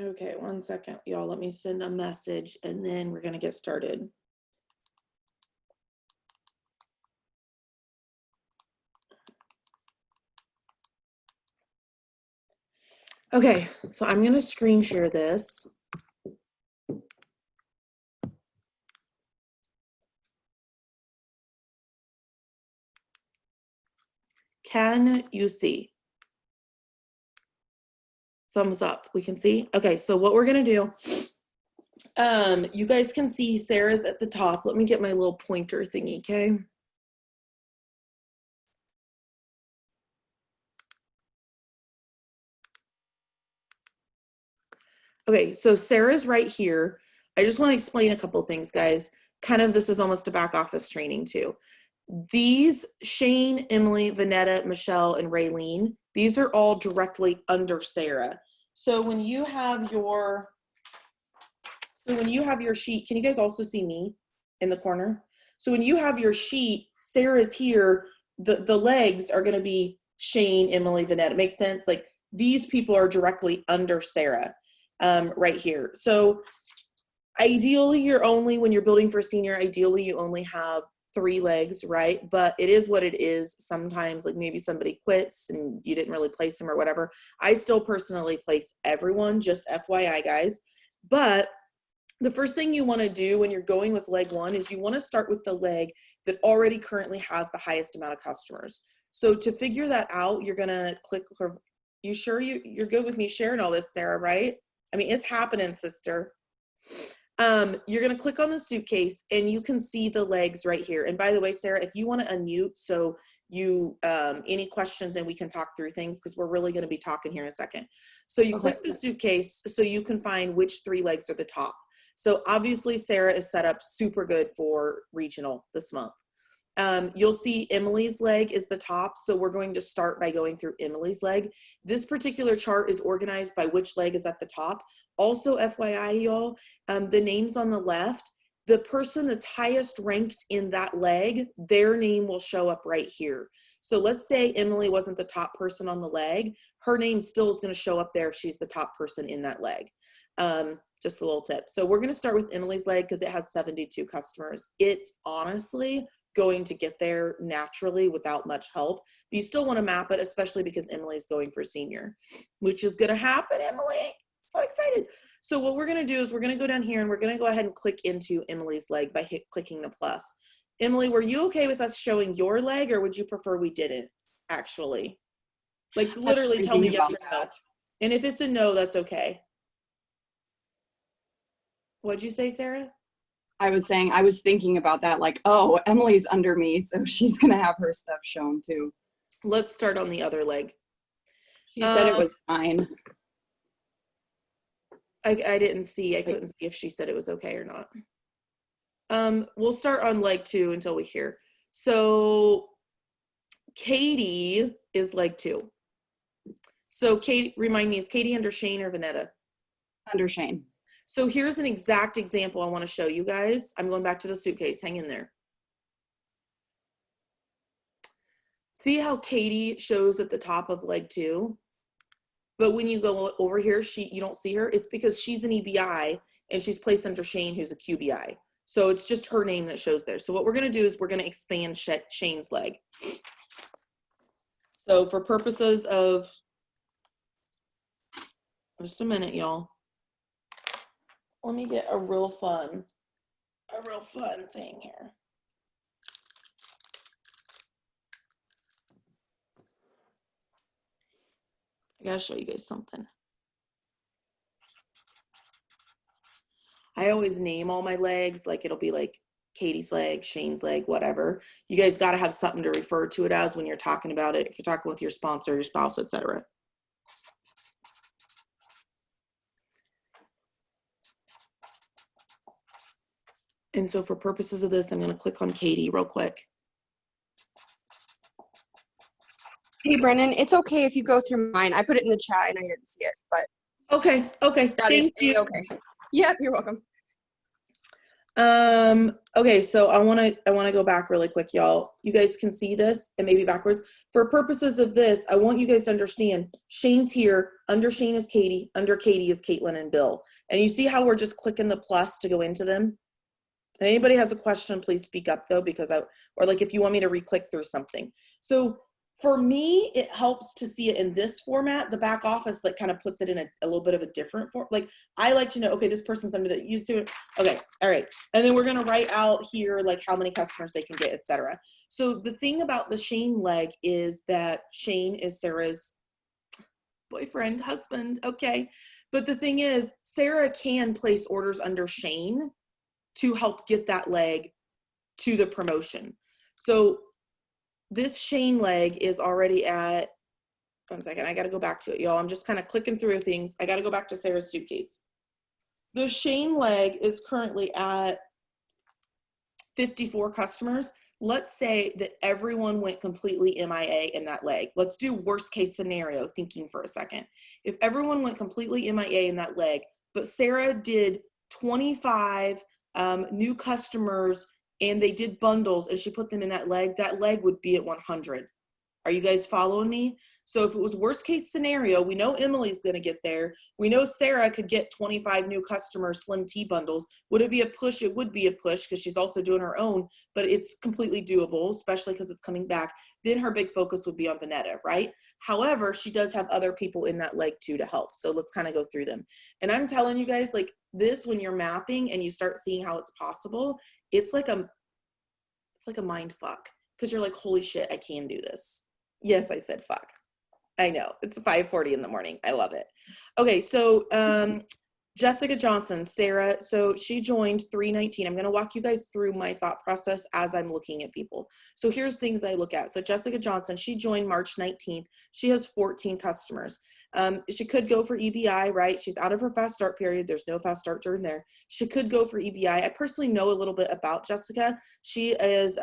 Okay, one second, y'all. Let me send a message and then we're gonna get started. Okay, so I'm gonna screen share this. Can you see? Thumbs up, we can see? Okay, so what we're gonna do, you guys can see Sarah's at the top. Let me get my little pointer thingy, okay? Okay, so Sarah's right here. I just want to explain a couple things, guys. Kind of, this is almost a back office training too. These, Shane, Emily, Vanetta, Michelle, and Raylene, these are all directly under Sarah. So when you have your sheet, can you guys also see me in the corner? So when you have your sheet, Sarah's here, the legs are gonna be Shane, Emily, Vanetta. Makes sense? Like these people are directly under Sarah right here. So ideally you're only, when you're building for senior, ideally you only have 3 legs, right? But it is what it is. Sometimes like maybe somebody quits and you didn't really place them or whatever. I still personally place everyone, just FYI guys. But the first thing you want to do when you're going with leg 1 is you want to start with the leg that already currently has the highest amount of customers. So to figure that out, you're going to click, you sure you're good with me sharing all this, Sarah, right? I mean, it's happening, sister. You're going to click on the suitcase and you can see the legs right here. And by the way, Sarah, if you want to unmute, so you, any questions and we can talk through things because we're really going to be talking here in a second. So you click the suitcase so you can find which 3 legs are the top. So obviously Sarah is set up super good for regional this month. You'll see Emily's leg is the top. So we're going to start by going through Emily's leg. This particular chart is organized by which leg is at the top. Also FYI y'all, the names on the left, the person that's highest ranked in that leg, their name will show up right here. So let's say Emily wasn't the top person on the leg, her name still is going to show up there if she's the top person in that leg. Just a little tip. So we're going to start with Emily's leg because it has 72 customers. It's honestly going to get there naturally without much help. But you still want to map it, especially because Emily's going for senior, which is going to happen, Emily. So excited. So what we're going to do is we're going to go down here and we're going to go ahead and click into Emily's leg by clicking the plus. Emily, were you okay with us showing your leg or would you prefer we didn't actually? Like literally tell me yes or no. And if it's a no, that's okay. What'd you say, Sarah? I was saying, I was thinking about that, like, oh, Emily's under me, so she's going to have her stuff shown too. Let's start on the other leg. She said it was fine. I didn't see. I couldn't see if she said it was okay or not. We'll start on leg 2 until we hear. So Katie is leg 2. So Katie, remind me, is Katie under Shane or Vanetta? Under Shane. So here's an exact example I want to show you guys. I'm going back to the suitcase. Hang in there. See how Katie shows at the top of leg 2? But when you go over here, you don't see her. It's because she's an EBI and she's placed under Shane, who's a QBI. So it's just her name that shows there. So what we're going to do is we're going to expand Shane's leg. So for purposes of, just a minute, y'all. Let me get a real fun thing here. I gotta show you guys something. I always name all my legs, like it'll be like Katie's leg, Shane's leg, whatever. You guys gotta have something to refer to it as when you're talking about it, if you're talking with your sponsor, your spouse, etc. And so for purposes of this, I'm going to click on Katie real quick. Hey, Brennan, it's okay if you go through mine. I put it in the chat. I know you didn't see it, but. Okay. Thank you. Okay. Yep, you're welcome. Okay, so I want to go back really quick, y'all. You guys can see this and maybe backwards. For purposes of this, I want you guys to understand Shane's here. Under Shane is Katie. Under Katie is Caitlin and Bill. And you see how we're just clicking the plus to go into them? If anybody has a question, please speak up though, because or like if you want me to re-click through something. So for me, it helps to see it in this format. The back office like kind of puts it in a little bit of a different form. Like I like to know, okay, this person's under the used to it. Okay, all right. And then we're gonna write out here like how many customers they can get, etc. So the thing about the Shane leg is that Shane is Sarah's boyfriend, husband, okay. But the thing is, Sarah can place orders under Shane to help get that leg to the promotion. So this Shane leg is already at, 1 second, I gotta go back to it, y'all. I'm just kind of clicking through things. I gotta go back to Sarah's suitcase. The Shane leg is currently at 54 customers. Let's say that everyone went completely MIA in that leg. Let's do worst case scenario thinking for a second. If everyone went completely MIA in that leg, but Sarah did 25 new customers and they did bundles and she put them in that leg would be at 100. Are you guys following me? So if it was worst case scenario, we know Emily's going to get there. We know Sarah could get 25 new customers, Slim Tea bundles. Would it be a push? It would be a push because she's also doing her own, but it's completely doable, especially because it's coming back. Then her big focus would be on Vanetta, right? However, she does have other people in that leg too to help. So let's kind of go through them. And I'm telling you guys, like this, when you're mapping and you start seeing how it's possible, it's like a mind fuck because you're like, holy shit, I can do this. Yes, I said fuck. I know. It's 5:40 in the morning. I love it. Okay, so Jessica Johnson, Sarah, so she joined 319. I'm going to walk you guys through my thought process as I'm looking at people. So here's things I look at. So Jessica Johnson, she joined March 19th. She has 14 customers. She could go for EBI, right? She's out of her fast start period. There's no fast start during there. She could go for EBI. I personally know a little bit about Jessica. She is,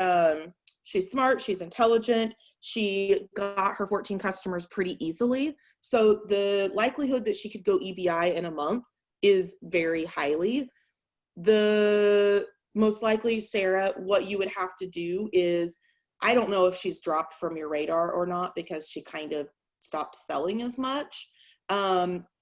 she's smart. She's intelligent. She got her 14 customers pretty easily. So the likelihood that she could go EBI in a month is very highly. The most likely, Sarah, what you would have to do is, I don't know if she's dropped from your radar or not because she kind of stopped selling as much.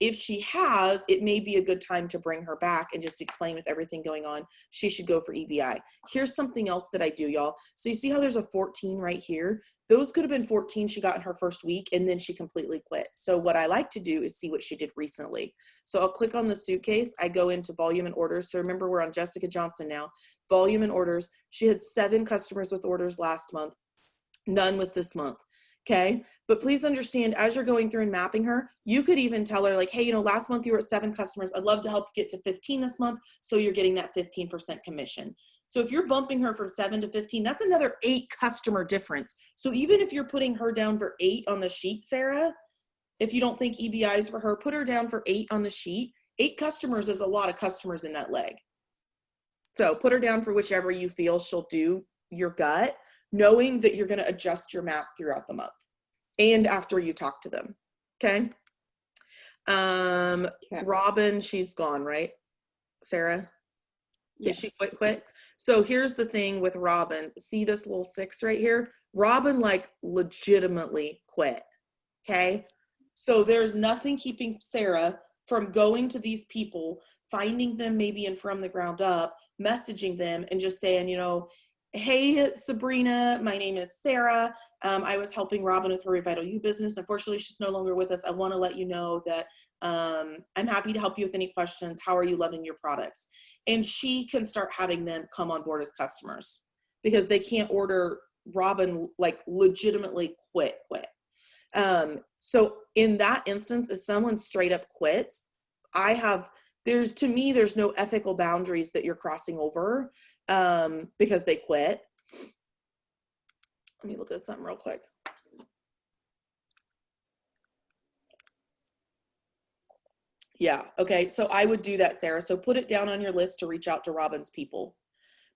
If she has, it may be a good time to bring her back and just explain with everything going on, she should go for EBI. Here's something else that I do, y'all. So you see how there's a 14 right here? Those could have been 14 she got in her first week and then she completely quit. So what I like to do is see what she did recently. So I'll click on the suitcase. I go into volume and orders. So remember, we're on Jessica Johnson now. Volume and orders. She had 7 customers with orders last month, none with this month. Okay. But please understand, as you're going through and mapping her, you could even tell her like, hey, you know, last month you were at 7 customers. I'd love to help you get to 15 this month. So you're getting that 15% commission. So if you're bumping her from 7 to 15, that's another 8 customer difference. So even if you're putting her down for 8 on the sheet, Sarah, if you don't think EBI is for her, put her down for 8 on the sheet. 8 customers is a lot of customers in that leg. So put her down for whichever you feel she'll do your gut, knowing that you're going to adjust your map throughout the month and after you talk to them. Okay. Robin, she's gone, right? Sarah? Did she quit? So here's the thing with Robin. See this little 6 right here? Robin like legitimately quit. Okay. So there's nothing keeping Sarah from going to these people, finding them maybe in From the Ground Up, messaging them and just saying, you know, hey, Sabrina, my name is Sarah. I was helping Robin with her Revital You business. Unfortunately, she's no longer with us. I want to let you know that I'm happy to help you with any questions. How are you loving your products? And she can start having them come on board as customers because they can't order. Robin like legitimately quit. So in that instance, if someone straight up quits, to me, there's no ethical boundaries that you're crossing over because they quit. Let me look at something real quick. Yeah, okay, so I would do that, Sarah. So put it down on your list to reach out to Robin's people.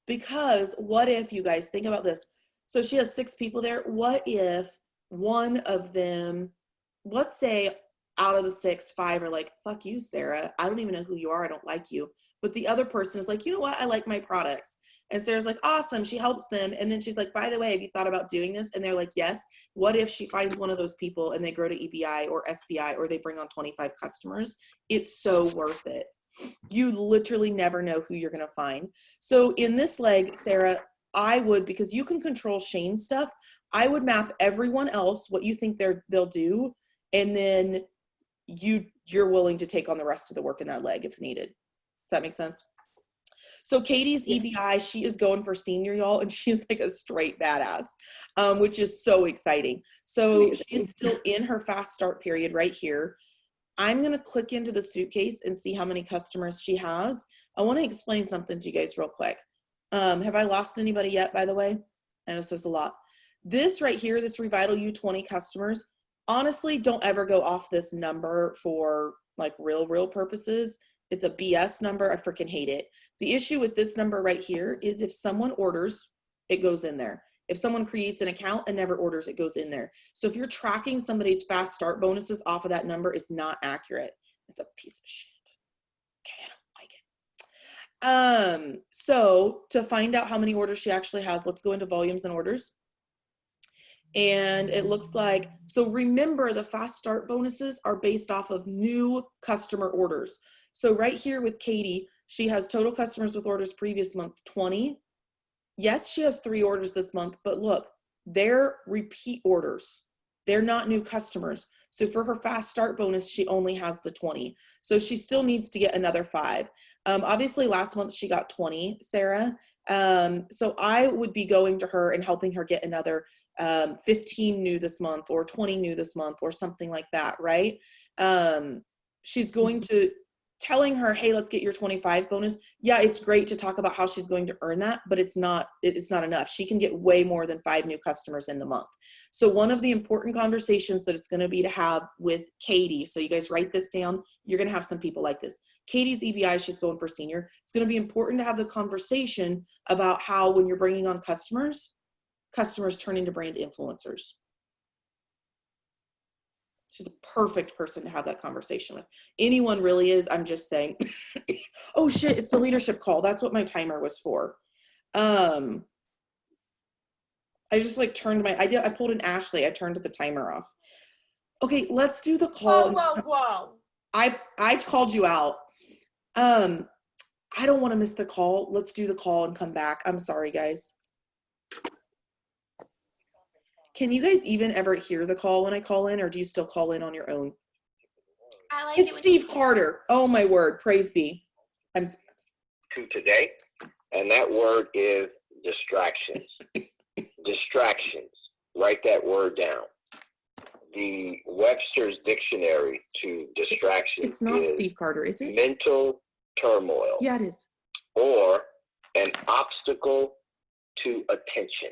Because what if, you guys, think about this. So she has 6 people there. What if one of them, let's say out of the 6, 5 are like, fuck you, Sarah. I don't even know who you are. I don't like you. But the other person is like, you know what? I like my products. And Sarah's like, awesome. She helps them. And then she's like, by the way, have you thought about doing this? And they're like, yes. What if she finds one of those people and they grow to EBI or SBI or they bring on 25 customers? It's so worth it. You literally never know who you're going to find. So in this leg, Sarah, I would, because you can control Shane's stuff, I would map everyone else, what you think they'll do, and then you're willing to take on the rest of the work in that leg if needed. Does that make sense? So Katie's EBI, she is going for senior, y'all, and she's like a straight badass, which is so exciting. So she's still in her fast start period right here. I'm going to click into the suitcase and see how many customers she has. I want to explain something to you guys real quick. Have I lost anybody yet, by the way? I know this is a lot. This right here, this Revital U 20 customers, honestly, don't ever go off this number for like real purposes. It's a BS number. I freaking hate it. The issue with this number right here is if someone orders, it goes in there. If someone creates an account and never orders, it goes in there. So if you're tracking somebody's fast start bonuses off of that number, it's not accurate. It's a piece of shit. Okay, I don't like it. So to find out how many orders she actually has, let's go into volumes and orders. And it looks like, so remember the fast start bonuses are based off of new customer orders. So right here with Katie, she has total customers with orders previous month, 20. Yes, she has 3 orders this month, but look, they're repeat orders. They're not new customers. So for her fast start bonus, she only has the 20. So she still needs to get another 5. Obviously last month she got 20, Sarah. So I would be going to her and helping her get another 15 new this month or 20 new this month or something like that, right? She's going to telling her, hey, let's get your 25 bonus. Yeah, it's great to talk about how she's going to earn that, but it's not enough. She can get way more than 5 new customers in the month. So one of the important conversations that it's going to be to have with Katie, so you guys write this down, you're going to have some people like this. Katie's EBI, she's going for senior. It's going to be important to have the conversation about how when you're bringing on customers turn into brand influencers. She's a perfect person to have that conversation with. Anyone really is. I'm just saying. Oh shit, it's the leadership call. That's what my timer was for. I just like turned my, I pulled an Ashley. I turned the timer off. Okay, let's do the call. Whoa. I called you out. I don't want to miss the call. Let's do the call and come back. I'm sorry, guys. Can you guys even ever hear the call when I call in, or do you still call in on your own? It's Steve Carter. Oh my word. Praise be. I'm to today, and that word is distractions. Distractions. Write that word down. The Webster's dictionary to distractions. It's not Steve Carter, is it? Mental turmoil. Yeah, it is. Or an obstacle to attention.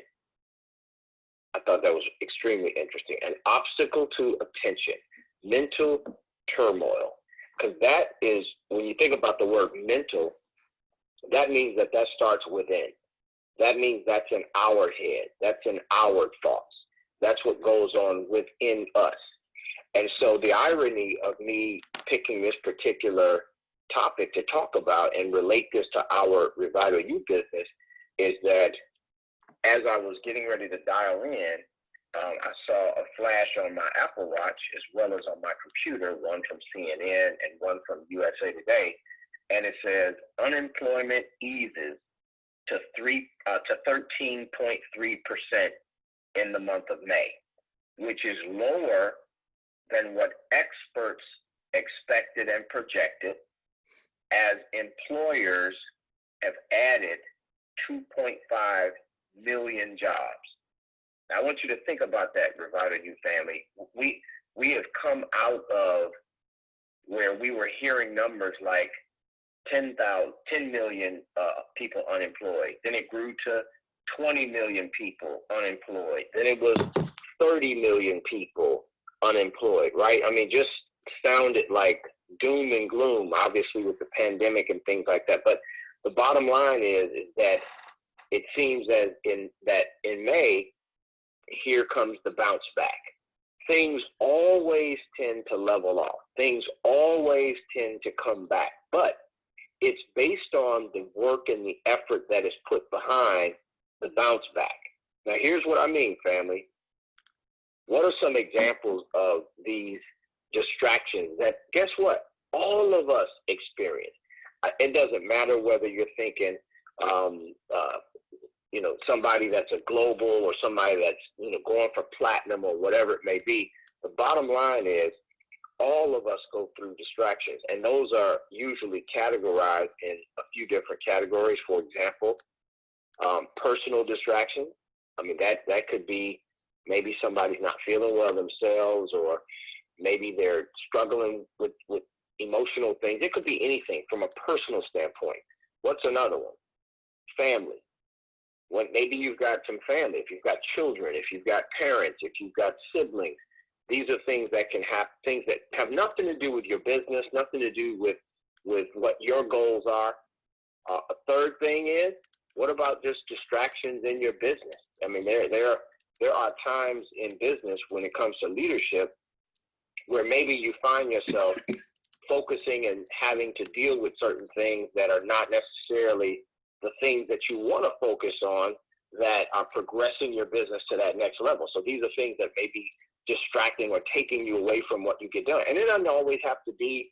I thought that was extremely interesting. An obstacle to attention, mental turmoil. Because that is, when you think about the word mental, that means that starts within. That means that's in our head. That's in our thoughts. That's what goes on within us. And so the irony of me picking this particular topic to talk about and relate this to our Revital U business is that as I was getting ready to dial in, I saw a flash on my Apple Watch as well as on my computer, one from CNN and one from USA Today, and it says unemployment eases to 13.3% in the month of May, which is lower than what experts expected and projected, as employers have added 2.5 million jobs. Now, I want you to think about that, Revital U family. We have come out of where we were hearing numbers like 10 million people unemployed. Then it grew to 20 million people unemployed. Then it was 30 million people unemployed, right? I mean, just sounded like doom and gloom, obviously with the pandemic and things like that. But the bottom line is that it seems as in May, here comes the bounce back. things always tend to level off. Things always tend to come back. But it's based on the work and the effort that is put behind the bounce back. Now, here's what I mean, family. What are some examples of these distractions that, guess what, all of us experience? It doesn't matter whether you're thinking, somebody that's a global or somebody that's, going for platinum or whatever it may be. The bottom line is all of us go through distractions, and those are usually categorized in a few different categories. For example, personal distractions. I mean, that could be maybe somebody's not feeling well themselves, or maybe they're struggling with emotional things. It could be anything from a personal standpoint. What's another one? Family. When maybe you've got some family, if you've got children, if you've got parents, if you've got siblings, these are things that can have things that have nothing to do with your business, nothing to do with what your goals are. A third thing is, what about just distractions in your business? I mean, there are times in business when it comes to leadership where maybe you find yourself focusing and having to deal with certain things that are not necessarily the things that you want to focus on that are progressing your business to that next level. So these are things that may be distracting or taking you away from what you get done. And it doesn't always have to be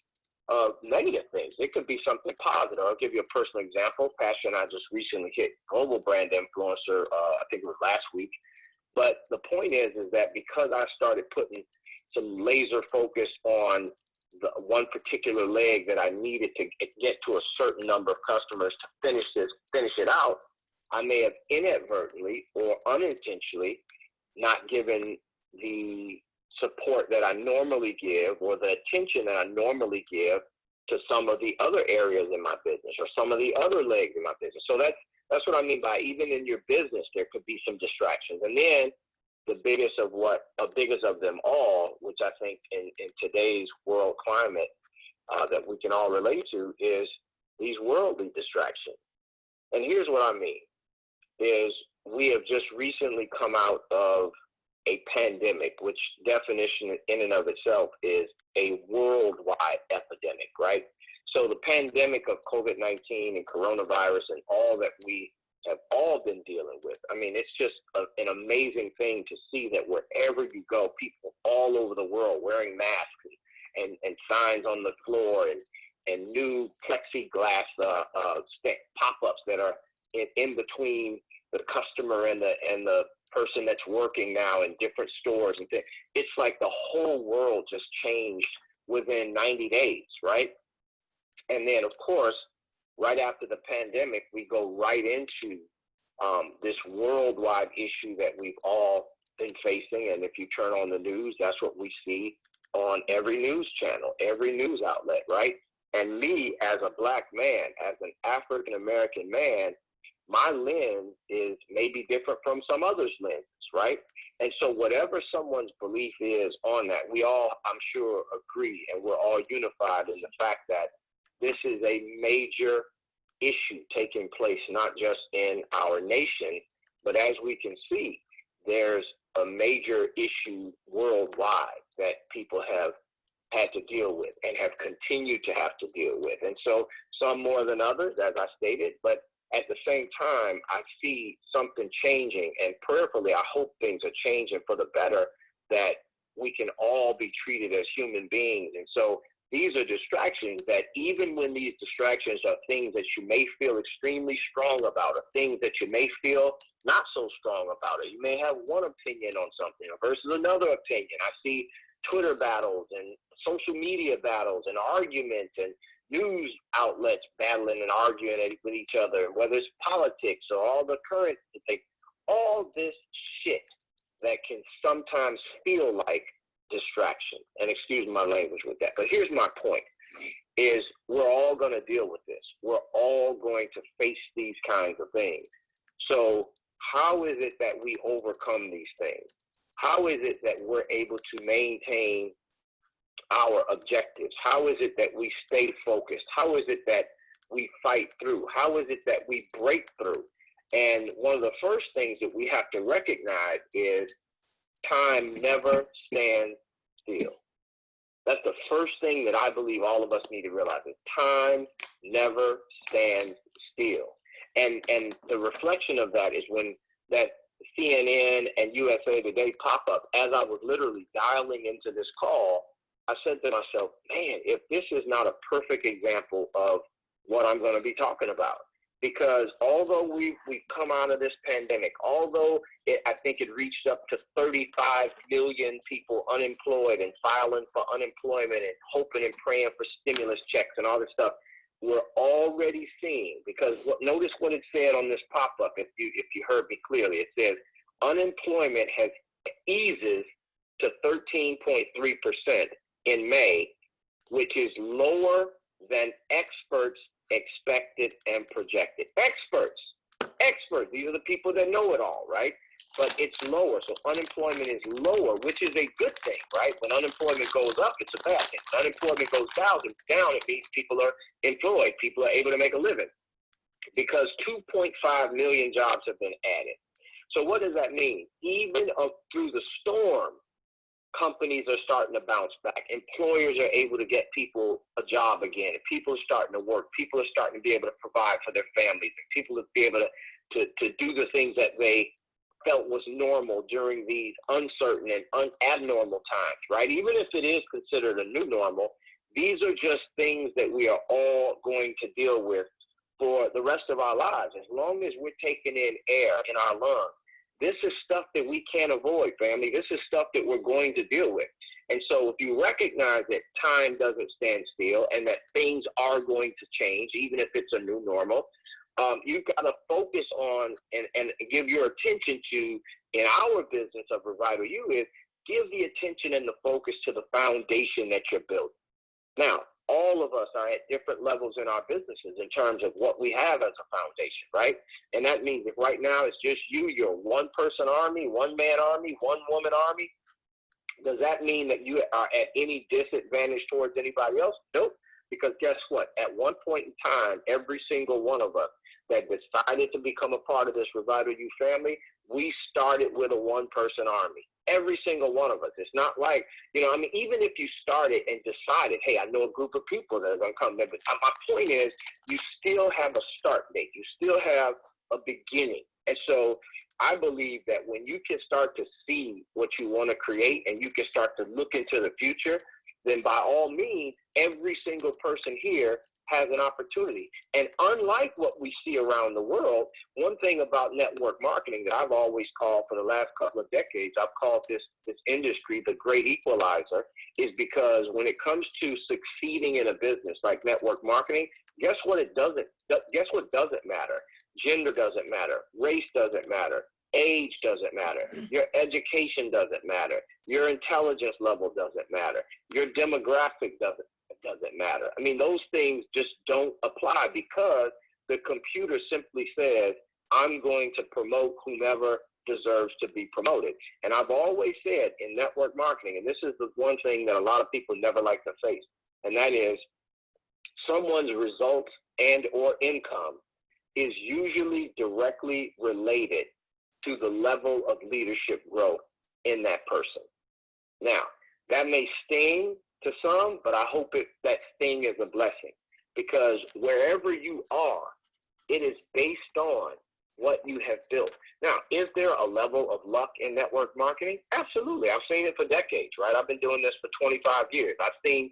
negative things. It could be something positive. I'll give you a personal example. Pastor and I just recently hit Global Brand Influencer, I think it was last week. But the point is that because I started putting some laser focus on the one particular leg that I needed to get to a certain number of customers to finish it out, I may have inadvertently or unintentionally not given the support that I normally give or the attention that I normally give to some of the other areas in my business or some of the other legs in my business. So that's what I mean by even in your business, there could be some distractions. And then the biggest of them all, which I think in today's world climate that we can all relate to, is these worldly distractions. And here's what I mean, is we have just recently come out of a pandemic, which definition in and of itself is a worldwide epidemic, right? So the pandemic of COVID-19 and coronavirus and all that we have all been dealing with. I mean, it's just an amazing thing to see that wherever you go, people all over the world wearing masks and signs on the floor and new plexiglass pop-ups that are in between the customer and the person that's working now in different stores and things. It's like the whole world just changed within 90 days, right? And then, of course, right after the pandemic, we go right into this worldwide issue that we've all been facing. And if you turn on the news, that's what we see on every news channel, every news outlet, right? And me, as a black man, as an African-American man, my lens is maybe different from some others' lenses, right? And so whatever someone's belief is on that, we all, I'm sure, agree, and we're all unified in the fact that this is a major issue taking place, not just in our nation, but as we can see, there's a major issue worldwide that people have had to deal with and have continued to have to deal with. And so some more than others, as I stated, but at the same time, I see something changing, and prayerfully, I hope things are changing for the better, that we can all be treated as human beings. And so these are distractions that even when these distractions are things that you may feel extremely strong about, or things that you may feel not so strong about, or you may have one opinion on something versus another opinion. I see Twitter battles and social media battles and arguments and news outlets battling and arguing with each other, whether it's politics or all the current things, all this shit that can sometimes feel like distraction. And excuse my language with that. But here's my point, is we're all going to deal with this. We're all going to face these kinds of things. So how is it that we overcome these things? How is it that we're able to maintain our objectives? How is it that we stay focused? How is it that we fight through? How is it that we break through? And one of the first things that we have to recognize is Time never stands still. That's the first thing that I believe all of us need to realize is time never stands still. And the reflection of that is when that CNN and USA Today pop up, as I was literally dialing into this call, I said to myself, man, if this is not a perfect example of what I'm going to be talking about. Because although we've come out of this pandemic, although I think it reached up to 35 million people unemployed and filing for unemployment and hoping and praying for stimulus checks and all this stuff, we're already seeing, because notice what it said on this pop-up, if you heard me clearly. It says unemployment has eases to 13.3% in May, which is lower than experts expected and projected. Experts, these are the people that know it all, right? But it's lower, so unemployment is lower, which is a good thing, right? When unemployment goes up, it's a bad thing. When unemployment goes down, it means people are employed, people are able to make a living, because 2.5 million jobs have been added. So what does that mean? Even through the storm, companies are starting to bounce back. Employers are able to get people a job again. People are starting to work. People are starting to be able to provide for their families. People will be able to do the things that they felt was normal during these uncertain and abnormal times, right? Even if it is considered a new normal, these are just things that we are all going to deal with for the rest of our lives. As long as we're taking in air in our lungs, this is stuff that we can't avoid, family. This is stuff that we're going to deal with. And so if you recognize that time doesn't stand still and that things are going to change, even if it's a new normal, you've got to focus on and give your attention to, in our business of Revital U, is give the attention and the focus to the foundation that you're building. Now, all of us are at different levels in our businesses in terms of what we have as a foundation, right? And that means if right now it's just you, you're a one-person army, one-man army, one-woman army, does that mean that you are at any disadvantage towards anybody else? Nope. Because guess what? At one point in time, every single one of us that decided to become a part of this Revital U family, we started with a one-person army. Every single one of us. It's not like, even if you started and decided, hey, I know a group of people that are going to come there, but my point is you still have a start date. You still have a beginning. And so I believe that when you can start to see what you want to create and you can start to look into the future, then by all means, every single person here has an opportunity. And unlike what we see around the world, one thing about network marketing that I've always called for the last couple of decades, I've called this industry the great equalizer, is because when it comes to succeeding in a business like network marketing, guess what doesn't matter? Gender doesn't matter. Race doesn't matter. Age doesn't matter. Your education doesn't matter. Your intelligence level doesn't matter. Your demographic doesn't matter. I mean, those things just don't apply because the computer simply says, I'm going to promote whomever deserves to be promoted. And I've always said in network marketing, and this is the one thing that a lot of people never like to face, and that is someone's results and or income is usually directly related to the level of leadership growth in that person. Now, that may sting to some, but I hope that sting is a blessing, because wherever you are, it is based on what you have built. Now, is there a level of luck in network marketing? Absolutely. I've seen it for decades, right? I've been doing this for 25 years. I've seen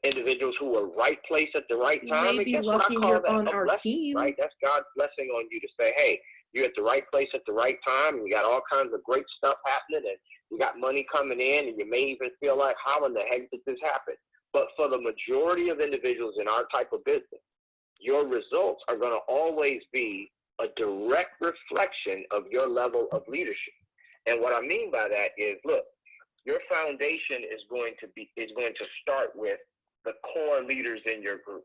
individuals who are right place at the right time. You may be lucky you're on our team. Right? That's God's blessing on you to say, hey, you're at the right place at the right time, and we got all kinds of great stuff happening, and we got money coming in, and you may even feel like, how in the heck did this happen? But for the majority of individuals in our type of business, your results are going to always be a direct reflection of your level of leadership. And what I mean by that is, look, your foundation is going to start with the core leaders in your group.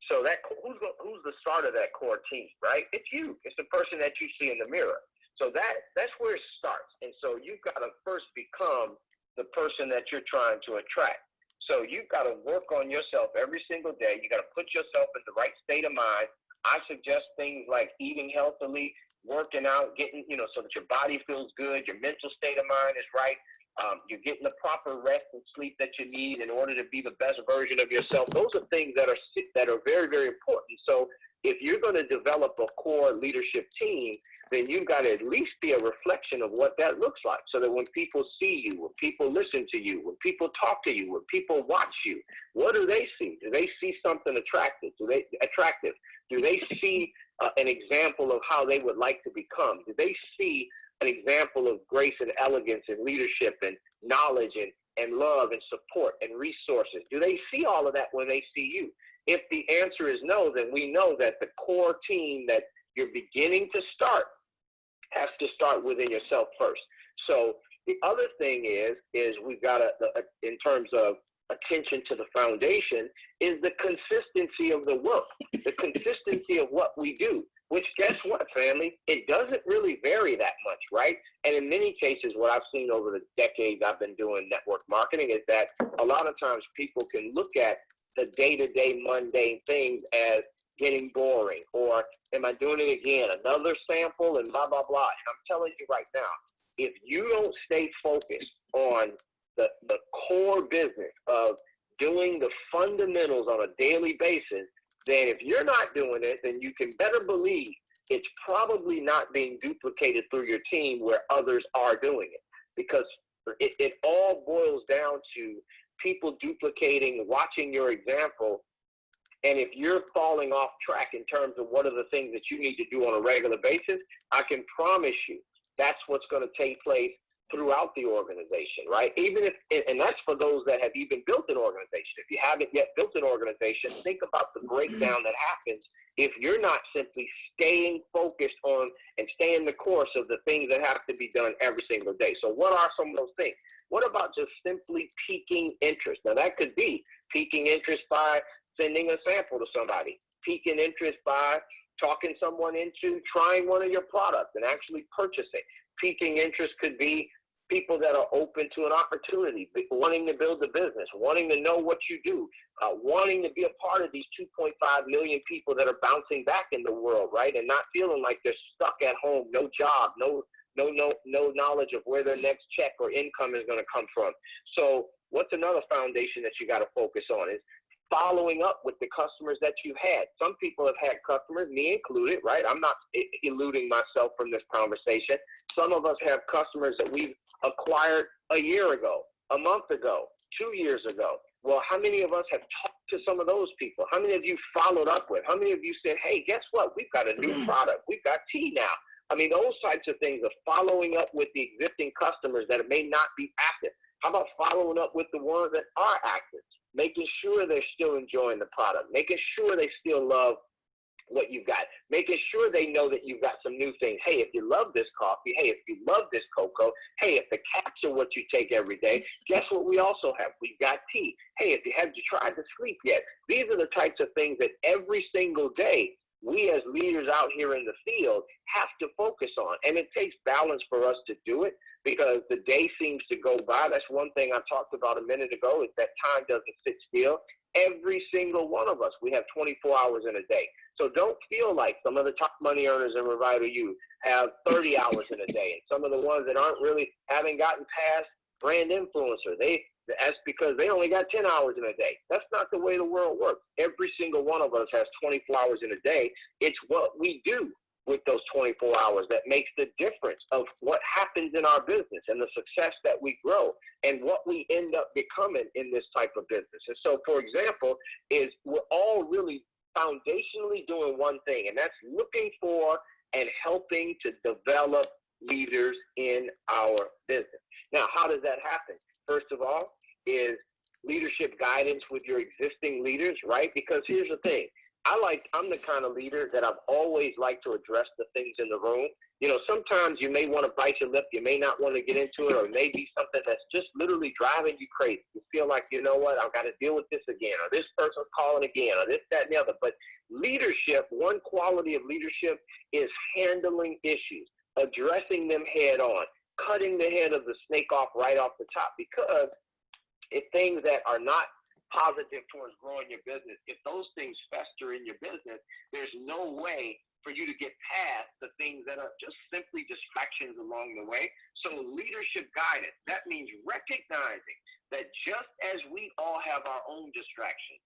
So that who's the start of that core team, right? It's you. It's the person that you see in the mirror. So that's where it starts. And so you've got to first become the person that you're trying to attract. So you've got to work on yourself every single day. You got to put yourself in the right state of mind. I suggest things like eating healthily, working out, getting, so that your body feels good, your mental state of mind is right. You're getting the proper rest and sleep that you need in order to be the best version of yourself. Those are things that are very, very important. So if you're going to develop a core leadership team, then you've got to at least be a reflection of what that looks like, so that when people see you, when people listen to you, when people talk to you, when people watch you, what do they see? Do they see something attractive? Do they see an example of how they would like to become? Do they see an example of grace and elegance and leadership and knowledge and love and support and resources? Do they see all of that when they see you? If the answer is no, then we know that the core team that you're beginning to start has to start within yourself first. So the other thing is we've got in terms of attention to the foundation, is the consistency of the work, the consistency of what we do, which, guess what, family? It doesn't really vary that much, right? And in many cases, what I've seen over the decades I've been doing network marketing is that a lot of times people can look at the day-to-day mundane things as getting boring, or am I doing it again, another sample and blah, blah, blah. And I'm telling you right now, if you don't stay focused on the core business of doing the fundamentals on a daily basis, then if you're not doing it, then you can better believe it's probably not being duplicated through your team where others are doing it. Because it all boils down to people duplicating, watching your example. And if you're falling off track in terms of what are the things that you need to do on a regular basis, I can promise you that's what's going to take place throughout the organization, right? Even if, and that's for those that have even built an organization. If you haven't yet built an organization, think about the breakdown that happens if you're not simply staying focused on and staying the course of the things that have to be done every single day. So what are some of those things? What about just simply piquing interest? Now that could be piquing interest by sending a sample to somebody, piquing interest by talking someone into trying one of your products and actually purchasing. Piquing interest could be people that are open to an opportunity, wanting to build a business, wanting to know what you do, wanting to be a part of these 2.5 million people that are bouncing back in the world, right? And not feeling like they're stuck at home, no job, no knowledge of where their next check or income is going to come from. So what's another foundation that you got to focus on is following up with the customers that you had. Some people have had customers, me included, right? I'm not eluding myself from this conversation. Some of us have customers that we've acquired a year ago, a month ago, 2 years ago. Well, how many of us have talked to some of those people? How many of you followed up with? How many of you said, hey, guess what? We've got a new product. We've got tea now. I mean, those types of things of following up with the existing customers that may not be active. How about following up with the ones that are active? Making sure they're still enjoying the product, making sure they still love what you've got, making sure they know that you've got some new things. Hey, if you love this coffee, hey, if you love this cocoa, hey, if the caps are what you take every day, guess what we also have? We've got tea. Hey, if you haven't tried to sleep yet, these are the types of things that every single day we as leaders out here in the field have to focus on. And it takes balance for us to do it, because the day seems to go by. That's one thing I talked about a minute ago, is that time doesn't sit still. Every single one of us, we have 24 hours in a day. So don't feel like some of the top money earners in Revival U have 30 hours in a day. And some of the ones that haven't gotten past brand influencer, that's because they only got 10 hours in a day. That's not the way the world works. Every single one of us has 24 hours in a day. It's what we do with those 24 hours that makes the difference of what happens in our business and the success that we grow and what we end up becoming in this type of business. And so, for example, we're all really foundationally doing one thing, and that's looking for and helping to develop leaders in our business. Now, how does that happen? First of all, is leadership guidance with your existing leaders, right? Because here's the thing. I'm the kind of leader that I've always liked to address the things in the room. You know, sometimes you may want to bite your lip. You may not want to get into it, or it may be something that's just literally driving you crazy. You feel like, you know what, I've got to deal with this again, or this person's calling again, or this, that, and the other. But leadership, one quality of leadership is handling issues, addressing them head on, cutting the head of the snake off right off the top. Because if things that are not positive towards growing your business, if those things fester in your business, there's no way for you to get past the things that are just simply distractions along the way. So leadership guidance, that means recognizing that just as we all have our own distractions,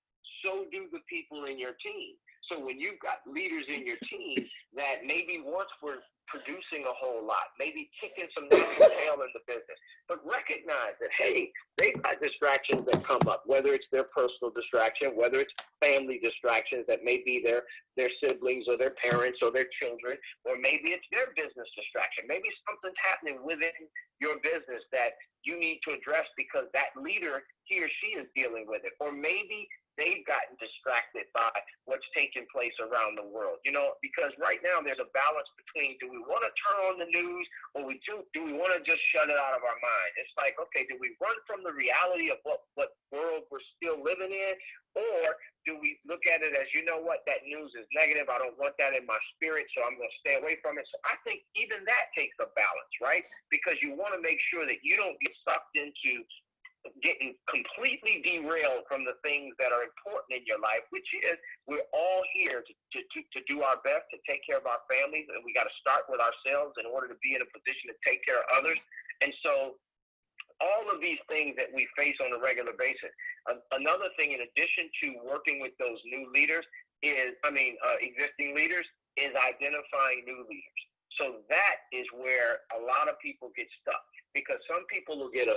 so do the people in your team. So when you've got leaders in your team that maybe once were producing a whole lot, maybe kicking some natural tail in the business, but recognize that, hey, they've got distractions that come up, whether it's their personal distraction, whether it's family distractions that may be their siblings or their parents or their children, or maybe it's their business distraction. Maybe something's happening within your business that you need to address because that leader, he or she is dealing with it. Or maybe they've gotten distracted by what's taking place around the world. You know, because right now there's a balance between, do we want to turn on the news, or do we want to just shut it out of our mind? It's like, okay, do we run from the reality of what world we're still living in, or do we look at it as, you know what, that news is negative, I don't want that in my spirit, so I'm going to stay away from it. So I think even that takes a balance, right? Because you want to make sure that you don't get sucked into getting completely derailed from the things that are important in your life, which is we're all here to do our best to take care of our families, and we got to start with ourselves in order to be in a position to take care of others. And so all of these things that we face on a regular basis. Another thing, in addition to working with those new leaders, existing leaders, is identifying new leaders. So that is where a lot of people get stuck, because some people will get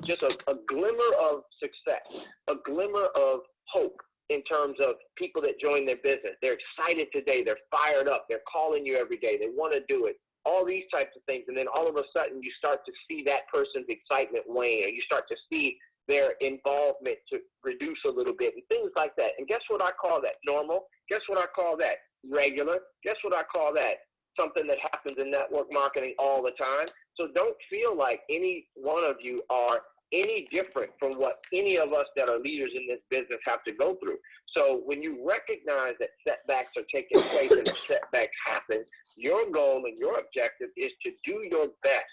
just a glimmer of success, a glimmer of hope in terms of people that join their business. They're excited today. They're fired up. They're calling you every day. They want to do it. All these types of things. And then all of a sudden you start to see that person's excitement wane, or you start to see their involvement to reduce a little bit and things like that. And guess what I call that? Normal. Guess what I call that? Regular. Guess what I call that? Something that happens in network marketing all the time. So don't feel like any one of you are any different from what any of us that are leaders in this business have to go through. So when you recognize that setbacks are taking place and setbacks happen, your goal and your objective is to do your best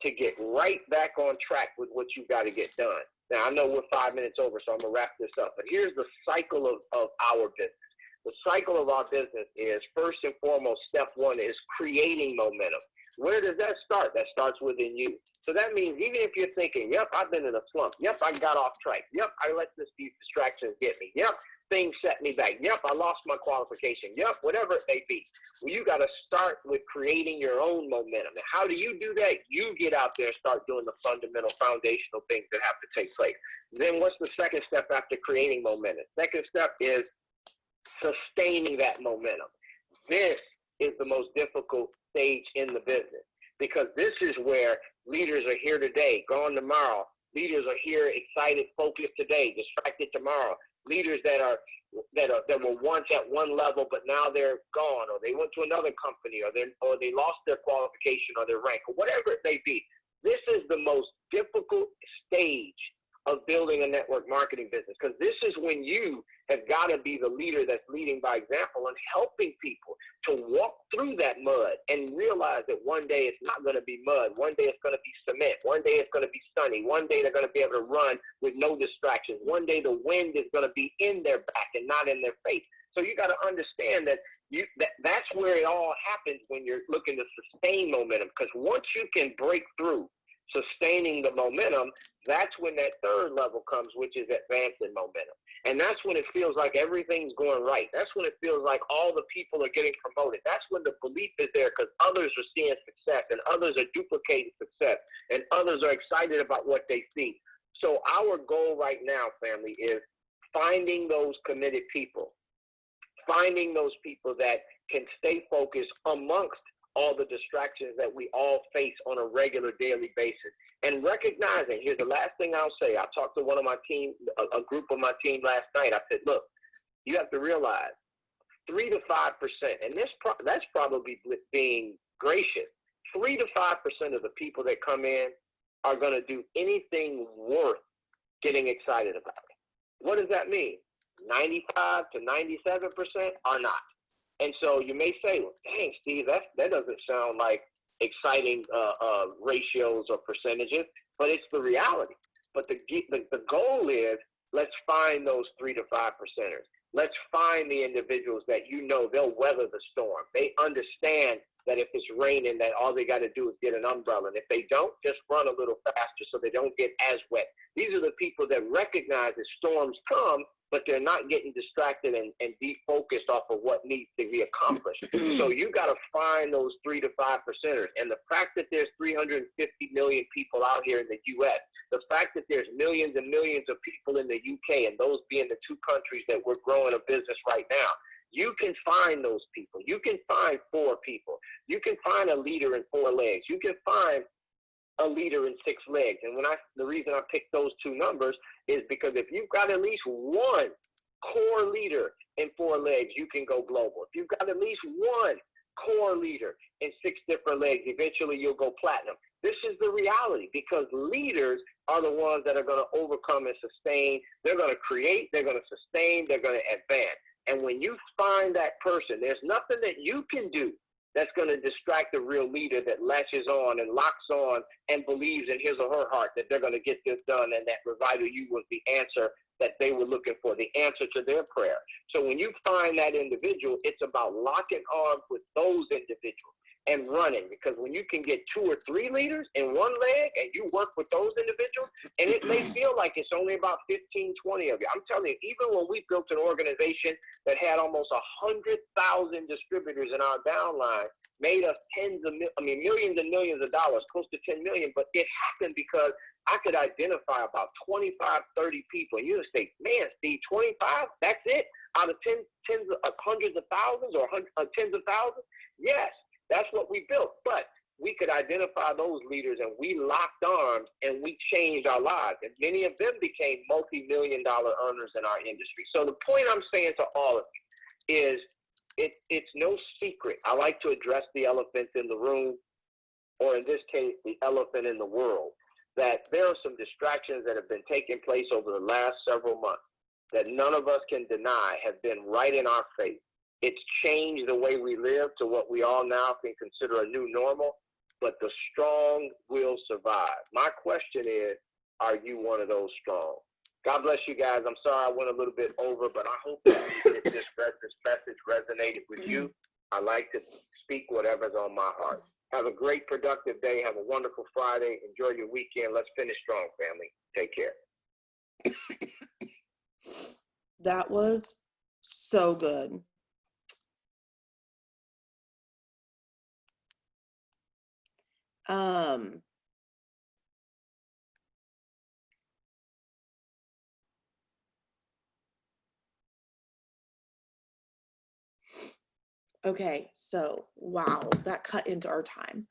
to get right back on track with what you got to get done. Now, I know we're 5 minutes over, so I'm going to wrap this up. But here's the cycle of our business. The cycle of our business is, first and foremost, step one is creating momentum. Where does that start? That starts within you. So that means even if you're thinking, yep, I've been in a slump. Yep, I got off track. Yep, I let these distractions get me. Yep, things set me back. Yep, I lost my qualification. Yep, whatever it may be. Well, you got to start with creating your own momentum. And how do you do that? You get out there and start doing the fundamental, foundational things that have to take place. Then what's the second step after creating momentum? Second step is sustaining that momentum. This is the most difficult stage in the business, because this is where leaders are here today, gone tomorrow. Leaders are here, excited, focused today, distracted tomorrow. Leaders that were once at one level, but now they're gone, or they went to another company, or they lost their qualification or their rank, or whatever it may be. This is the most difficult stage of building a network marketing business, because this is when you have got to be the leader that's leading by example and helping people to walk through that mud and realize that one day it's not going to be mud. One day it's going to be cement. One day it's going to be sunny. One day they're going to be able to run with no distractions. One day the wind is going to be in their back and not in their face. So you got to understand that that's where it all happens when you're looking to sustain momentum, because once you can break through sustaining the momentum, that's when that third level comes, which is advancing momentum. And that's when it feels like everything's going right. That's when it feels like all the people are getting promoted. That's when the belief is there, because others are seeing success and others are duplicating success and others are excited about what they see. So our goal right now, family, is finding those committed people, finding those people that can stay focused amongst all the distractions that we all face on a regular daily basis. And recognizing, here's the last thing I'll say. I talked to one of my team, a group of my team last night. I said, look, you have to realize 3 to 5%, and that's probably being gracious. 3 to 5% of the people that come in are going to do anything worth getting excited about it. What does that mean? 95 to 97% are not. And so you may say, well, dang, Steve, that doesn't sound like exciting ratios or percentages, but it's the reality. But the goal is, let's find those 3 to 5%ers. Let's find the individuals that they'll weather the storm. They understand that if it's raining, that all they got to do is get an umbrella. And if they don't, just run a little faster so they don't get as wet. These are the people that recognize that storms come, but they're not getting distracted and defocused off of what needs to be accomplished. So you got to find those 3 to 5 percenters. And the fact that there's 350 million people out here in the U.S., the fact that there's millions and millions of people in the UK, and those being the 2 countries that we're growing a business right now, you can find those people. You can find 4 people. You can find a leader in 4 legs. You can find a leader in 6 legs. And the reason I picked those 2 numbers is because if you've got at least one core leader in 4 legs, you can go global. If you've got at least one core leader in 6 different legs, eventually you'll go platinum. This is the reality, because leaders are the ones that are going to overcome and sustain. They're going to create, they're going to sustain, they're going to advance. And when you find that person, there's nothing that you can do that's going to distract the real leader that latches on and locks on and believes in his or her heart that they're going to get this done, and that Revital U was the answer that they were looking for, the answer to their prayer. So when you find that individual, it's about locking arms with those individuals and running, because when you can get 2 or 3 leaders in 1 leg and you work with those individuals, and it may feel like it's only about 15, 20 of you. I'm telling you, even when we built an organization that had almost 100,000 distributors in our downline, made us millions and millions of dollars, close to 10 million, but it happened because I could identify about 25, 30 people. And you just think, man, Steve, 25, that's it? Out of hundreds of thousands or tens of thousands? Yes. That's what we built. But we could identify those leaders, and we locked arms, and we changed our lives. And many of them became multi-million-dollar earners in our industry. So the point I'm saying to all of you is it's no secret. I like to address the elephant in the room, or in this case, the elephant in the world, that there are some distractions that have been taking place over the last several months that none of us can deny have been right in our face. It's changed the way we live to what we all now can consider a new normal, but the strong will survive. My question is, are you one of those strong? God bless you guys. I'm sorry I went a little bit over, but I hope that this message resonated with you. I like to speak whatever's on my heart. Have a great, productive day. Have a wonderful Friday. Enjoy your weekend. Let's finish strong, family. Take care. That was so good. Okay, so wow, that cut into our time.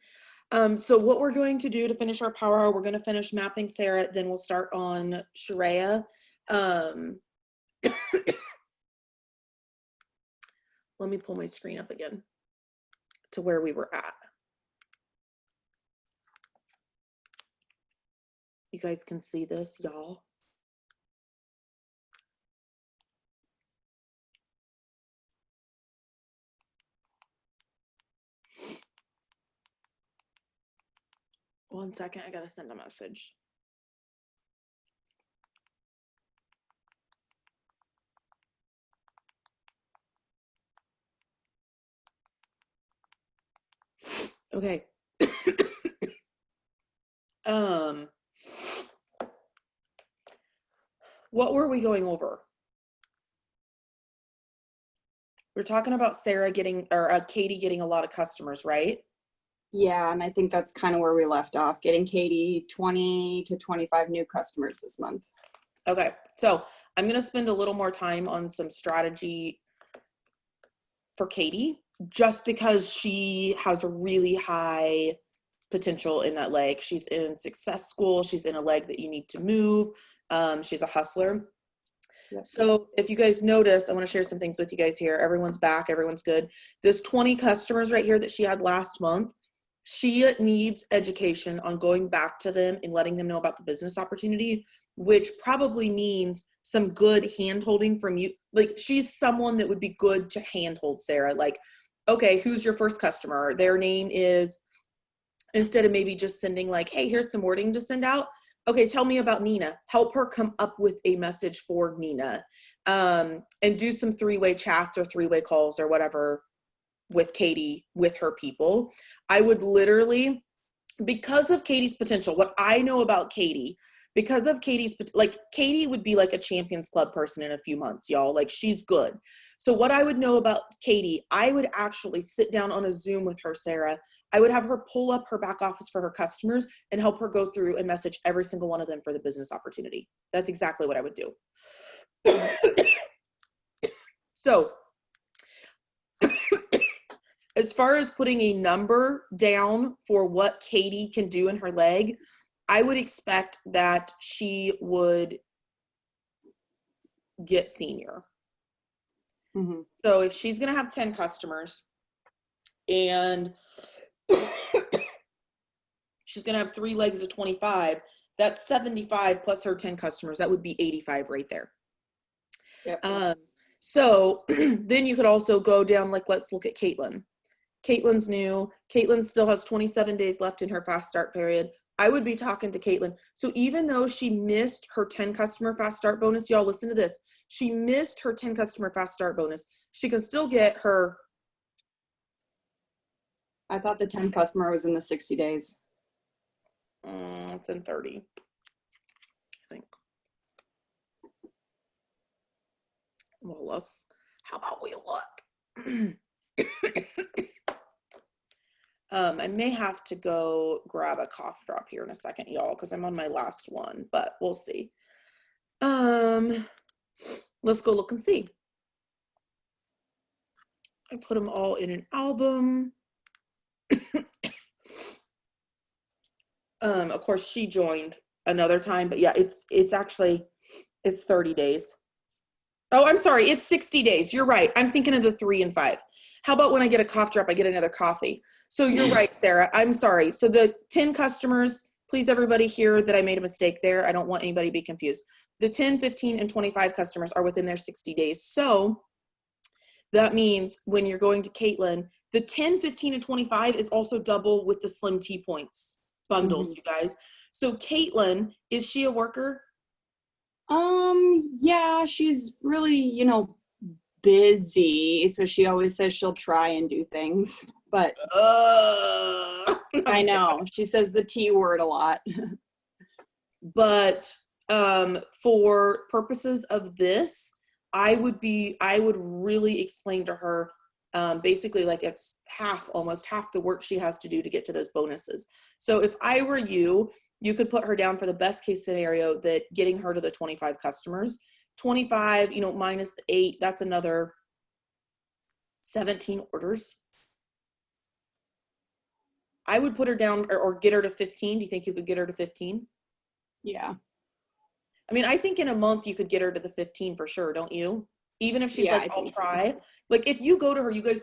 So what we're going to do to finish our power hour, we're going to finish mapping Sarah, then we'll start on Sharayah. Let me pull my screen up again to where we were at. You guys can see this, y'all. One second, I gotta send a message. Okay. What were we going over? We're talking about Sarah getting, or Katie getting a lot of customers, right? Yeah, and I think that's kind of where we left off, getting Katie 20 to 25 new customers this month. Okay, so I'm going to spend a little more time on some strategy for Katie, just because she has a really high potential in that leg. She's in success school. She's in a leg that you need to move. She's a hustler. Yep. So if you guys notice, I want to share some things with you guys here. Everyone's back. Everyone's good. This 20 customers right here that she had last month, she needs education on going back to them and letting them know about the business opportunity, which probably means some good hand-holding from you. Like, she's someone that would be good to hand-hold Sarah. Like, okay, who's your first customer? Their name is, instead of maybe just sending like, hey, here's some wording to send out, okay, tell me about Nina. Help her come up with a message for Nina, and do some 3-way chats or 3-way calls or whatever with Katie, with her people. I would literally, because of Katie's potential, what I know about Katie, because of Katie's, like, Katie would be like a Champions Club person in a few months, y'all. Like, she's good. So what I would know about Katie, I would actually sit down on a Zoom with her, Sarah. I would have her pull up her back office for her customers and help her go through and message every single one of them for the business opportunity. That's exactly what I would do. So as far as putting a number down for what Katie can do in her leg, I would expect that she would get senior. Mm-hmm. So if she's going to have 10 customers and she's going to have 3 legs of 25, that's 75 plus her 10 customers. That would be 85 right there. Yep. So then you could also go down, like, let's look at Caitlin. Caitlin's new. Caitlin still has 27 days left in her fast start period. I would be talking to Caitlin. So even though she missed her 10 customer fast start bonus, y'all listen to this. She missed her 10 customer fast start bonus. She can still get her. I thought the 10 customer was in the 60 days. It's in 30, I think. Well, how about we look? I may have to go grab a cough drop here in a second, y'all, because I'm on my last one, but we'll see. Let's go look and see. I put them all in an album. Of course, she joined another time, but yeah, it's actually 30 days. Oh, I'm sorry, it's 60 days. You're right. I'm thinking of the 3 and 5. How about when I get a cough drop, I get another coffee? So you're right, Sarah. I'm sorry. So the 10 customers, please everybody hear that I made a mistake there. I don't want anybody to be confused. The 10, 15, and 25 customers are within their 60 days. So that means when you're going to Caitlin, the 10, 15, and 25 is also double with the Slim T points bundles, you guys. So Caitlin, is she a worker? Yeah, she's really, busy. So she always says she'll try and do things, but I know she says the T word a lot. But for purposes of this, I would really explain to her, basically, like, it's almost half the work she has to do to get to those bonuses. So if I were you, you could put her down for the best case scenario that getting her to the 25 customers, 25, minus the 8, that's another 17 orders. I would put her down or get her to 15. Do you think you could get her to 15? Yeah. I mean, I think in a month you could get her to the 15 for sure, don't you? Even if she's Yeah, like, I'll try. Like, if you go to her, you guys,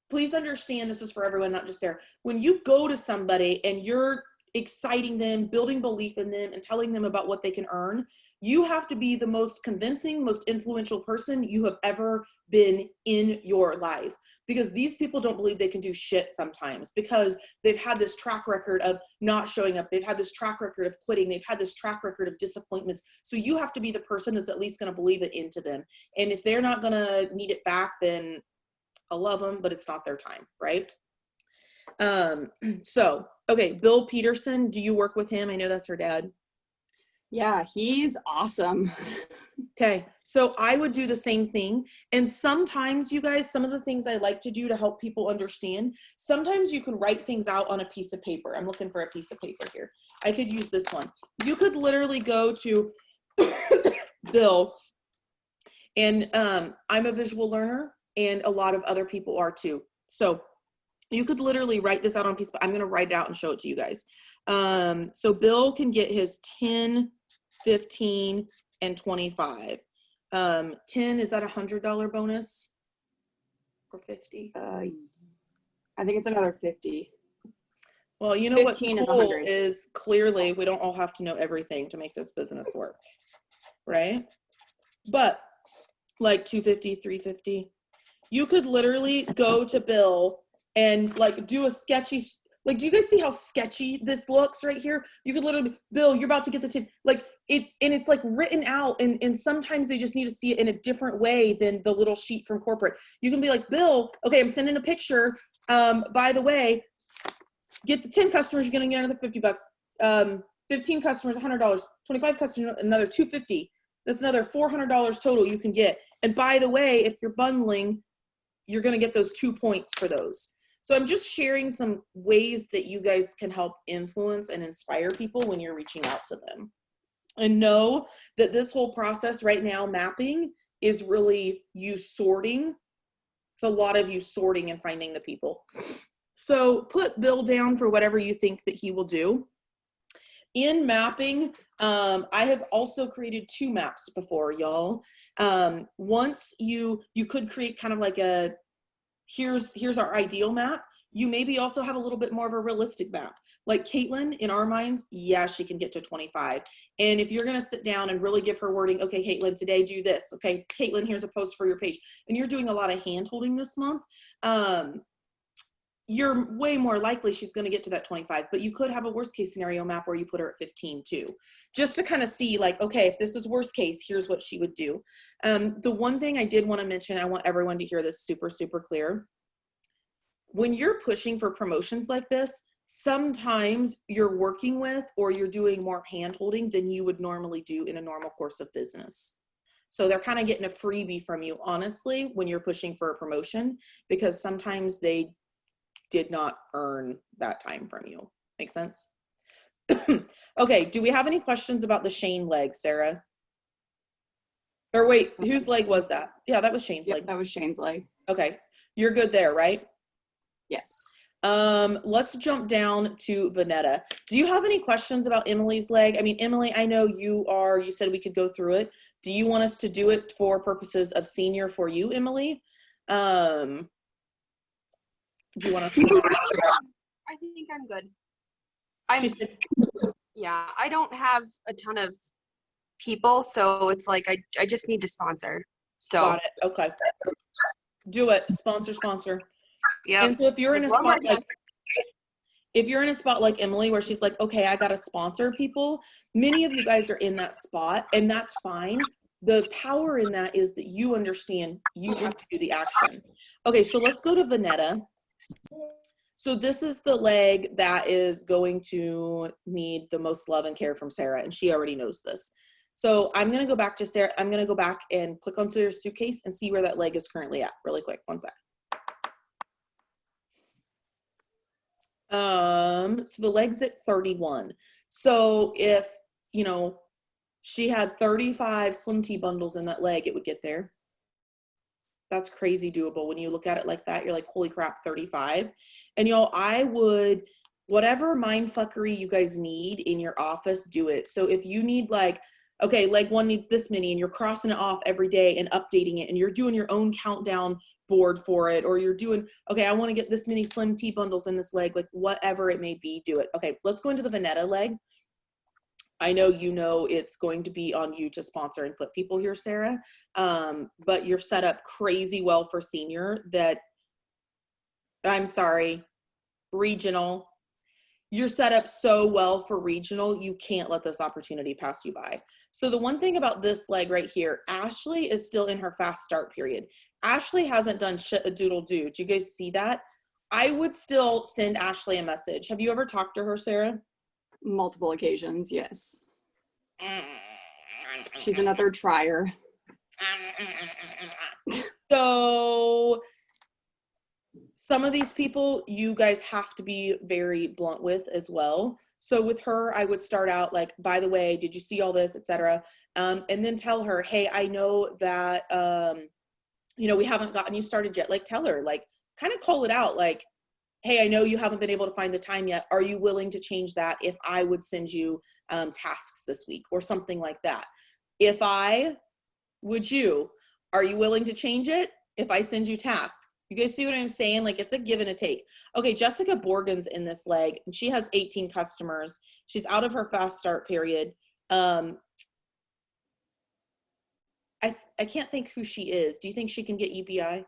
please understand, this is for everyone, not just Sarah. When you go to somebody and you're exciting them, building belief in them, and telling them about what they can earn, you have to be the most convincing, most influential person you have ever been in your life. Because these people don't believe they can do shit sometimes because they've had this track record of not showing up. They've had this track record of quitting. They've had this track record of disappointments. So you have to be the person that's at least going to believe it into them. And if they're not going to need it back, then I love them, but it's not their time, right? So, okay, Bill Peterson, do you work with him? I know that's her dad. Yeah, he's awesome. Okay, so I would do the same thing. And sometimes, you guys, some of the things I like to do to help people understand, sometimes you can write things out on a piece of paper. I'm looking for a piece of paper here. I could use this one. You could literally go to Bill, and I'm a visual learner, and a lot of other people are too. So you could literally write this out on a piece, but I'm going to write it out and show it to you guys. So Bill can get his 10, 15, and 25. 10, is that $100 bonus? Or 50? I think it's another 50. Well, you know what's 15 is cool 100. is clearly we don't all have to know everything to make this business work, right? But like 250, 350, you could literally go to Bill and like do a sketchy, Like, do you guys see how sketchy this looks right here? You could literally, Bill, you're about to get the 10, like it, and it's like written out, and sometimes they just need to see it in a different way than the little sheet from corporate. You can be like, Bill, okay, I'm sending a picture. By the way, get the 10 customers, you're gonna get another $50. 15 customers, $100. 25 customers, another $250. That's another $400 total you can get. And by the way, if you're bundling, you're gonna get those 2 points for those. So I'm just sharing some ways that you guys can help influence and inspire people when you're reaching out to them. And know that this whole process right now, mapping, is really you sorting. It's a lot of you sorting and finding the people. So put Bill down for whatever you think that he will do. In mapping, I have also created 2 maps before, y'all. Once you could create kind of like a, here's our ideal map. You maybe also have a little bit more of a realistic map. Like Caitlin, in our minds, yeah, she can get to 25. And if you're gonna sit down and really give her wording, okay, Caitlin, today do this. Okay, Caitlin, here's a post for your page. And you're doing a lot of hand holding this month. You're way more likely she's going to get to that 25, but you could have a worst case scenario map where you put her at 15 too, just to kind of see like, okay, if this is worst case, here's what she would do. The one thing I did want to mention, I want everyone to hear this super, super clear. When you're pushing for promotions like this, sometimes you're working with, or you're doing more hand holding than you would normally do in a normal course of business. So they're kind of getting a freebie from you, honestly, when you're pushing for a promotion, because sometimes they did not earn that time from you. Make sense? Okay, do we have any questions about the Shane leg, Sarah? Or wait, whose leg was that? Yeah, that was Shane's leg. That was Shane's leg. Okay, you're good there, right? Yes. Let's jump down to Vanetta. Do you have any questions about Emily's leg? I mean, Emily, I know you said we could go through it. Do you want us to do it for purposes of senior for you, Emily? Do you want to? I think I'm good. Yeah, I don't have a ton of people, so it's like I just need to sponsor. So got it. Okay. Do it. Sponsor. Yeah. And so if you're in a spot like Emily, where she's like, okay, I got to sponsor people, many of you guys are in that spot, and that's fine. The power in that is that you understand you have to do the action. Okay, so let's go to Vanetta. So this is the leg that is going to need the most love and care from Sarah, and she already knows this. So I'm going to go back to Sarah. I'm going to go back and click on Sarah's suitcase and see where that leg is currently at really quick. One sec. So the leg's at 31. So if, you know, she had 35 Slim Tea bundles in that leg, it would get there. That's crazy doable. When you look at it like that, you're like, holy crap, 35. And y'all, I would, whatever mindfuckery you guys need in your office, do it. So if you need like, okay, leg 1 needs this many, and you're crossing it off every day and updating it, and you're doing your own countdown board for it, or you're doing, okay, I want to get this many Slim Tea bundles in this leg, like whatever it may be, do it. Okay, let's go into the Vanetta leg. I know you know it's going to be on you to sponsor and put people here, Sarah, but you're set up crazy well for senior that, I'm sorry, regional. You're set up so well for regional, you can't let this opportunity pass you by. So the one thing about this leg right here, Ashley is still in her fast start period. Ashley hasn't done shit a doodle do. Do you guys see that? I would still send Ashley a message. Have you ever talked to her, Sarah? Multiple occasions, yes. She's another trier. So some of these people you guys have to be very blunt with as well. So with her, I would start out like, by the way, did you see all this, etc. And then tell her, hey, I know that, you know, we haven't gotten you started yet. Like tell her, like kind of call it out. Like, hey, I know you haven't been able to find the time yet. Are you willing to change that if I would send you tasks this week or something like that? If I, would you, are you willing to change it if I send you tasks? You guys see what I'm saying? Like it's a give and a take. Okay, Jessica Borgen's in this leg and she has 18 customers. She's out of her fast start period. I can't think who she is. Do you think she can get UBI?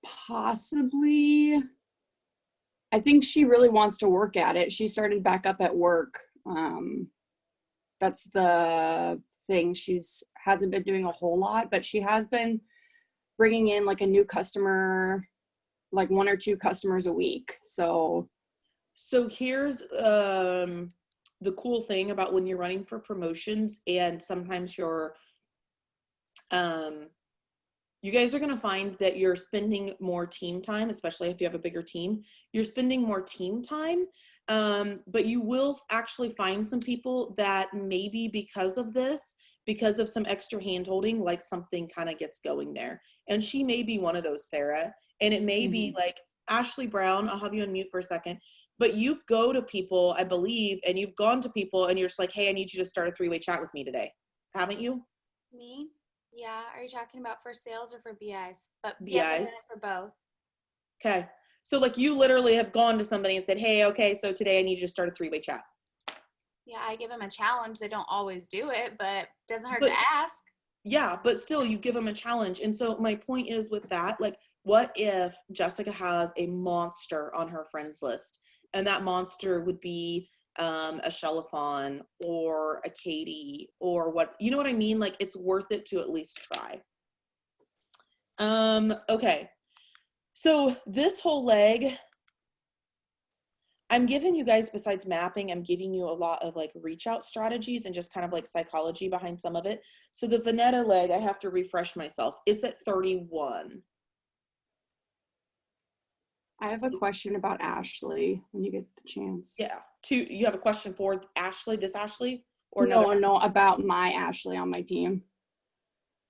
Possibly. I think she really wants to work at it. She started back up at work. That's the thing. Hasn't been doing a whole lot, but she has been bringing in like a new customer, like 1 or 2 customers a week. So here's the cool thing about when you're running for promotions, and sometimes you guys are going to find that you're spending more team time, especially if you have a bigger team. You're spending more team time, but you will actually find some people that maybe because of this, because of some extra hand-holding, like something kind of gets going there. And she may be one of those, Sarah. And it may be like Ashley Brown. I'll have you on mute for a second. But you go to people, I believe, and you've gone to people and you're just like, hey, I need you to start a 3-way chat with me today. Haven't you? Me? Yeah. Are you talking about for sales or for BIs? But BIs. yes, I've done it for both. Okay. So like you literally have gone to somebody and said, hey, okay, so today I need you to start a 3-way chat. Yeah, I give them a challenge. They don't always do it, but it doesn't hurt to ask. Yeah, but still you give them a challenge. And so my point is with that, like, what if Jessica has a monster on her friends list, and that monster would be a Shelifon or a Katie or what, you know what I mean? Like, it's worth it to at least try. Okay. So this whole leg, I'm giving you guys, besides mapping, I'm giving you a lot of like reach out strategies and just kind of like psychology behind some of it. So the Veneta leg, I have to refresh myself. It's at 31. I have a question about Ashley when you get the chance. Yeah. You have a question for Ashley, this Ashley? Or No, about my Ashley on my team.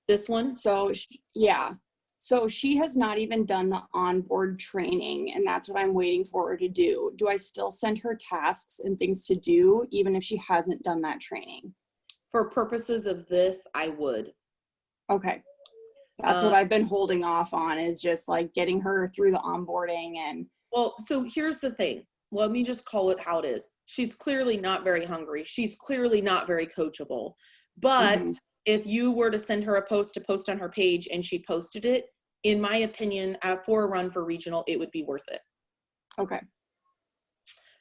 This one? So yeah. So she has not even done the onboard training, and that's what I'm waiting for her to do. Do I still send her tasks and things to do, even if she hasn't done that training? For purposes of this, I would. Okay. That's what I've been holding off on, is just like getting her through the onboarding. And well, so here's the thing. Let me just call it how it is. She's clearly not very hungry. She's clearly not very coachable. But if you were to send her a post to post on her page and she posted it, in my opinion, for a run for regional, it would be worth it. Okay.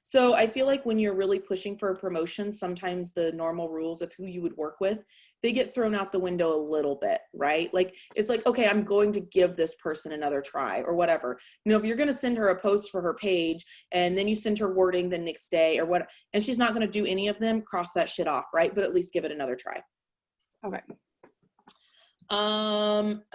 So I feel like when you're really pushing for a promotion, sometimes the normal rules of who you would work with, they get thrown out the window a little bit, right? Like, it's like, okay, I'm going to give this person another try or whatever. You know, if you're going to send her a post for her page and then you send her wording the next day or what, and she's not going to do any of them, cross that shit off, right? But at least give it another try. Okay.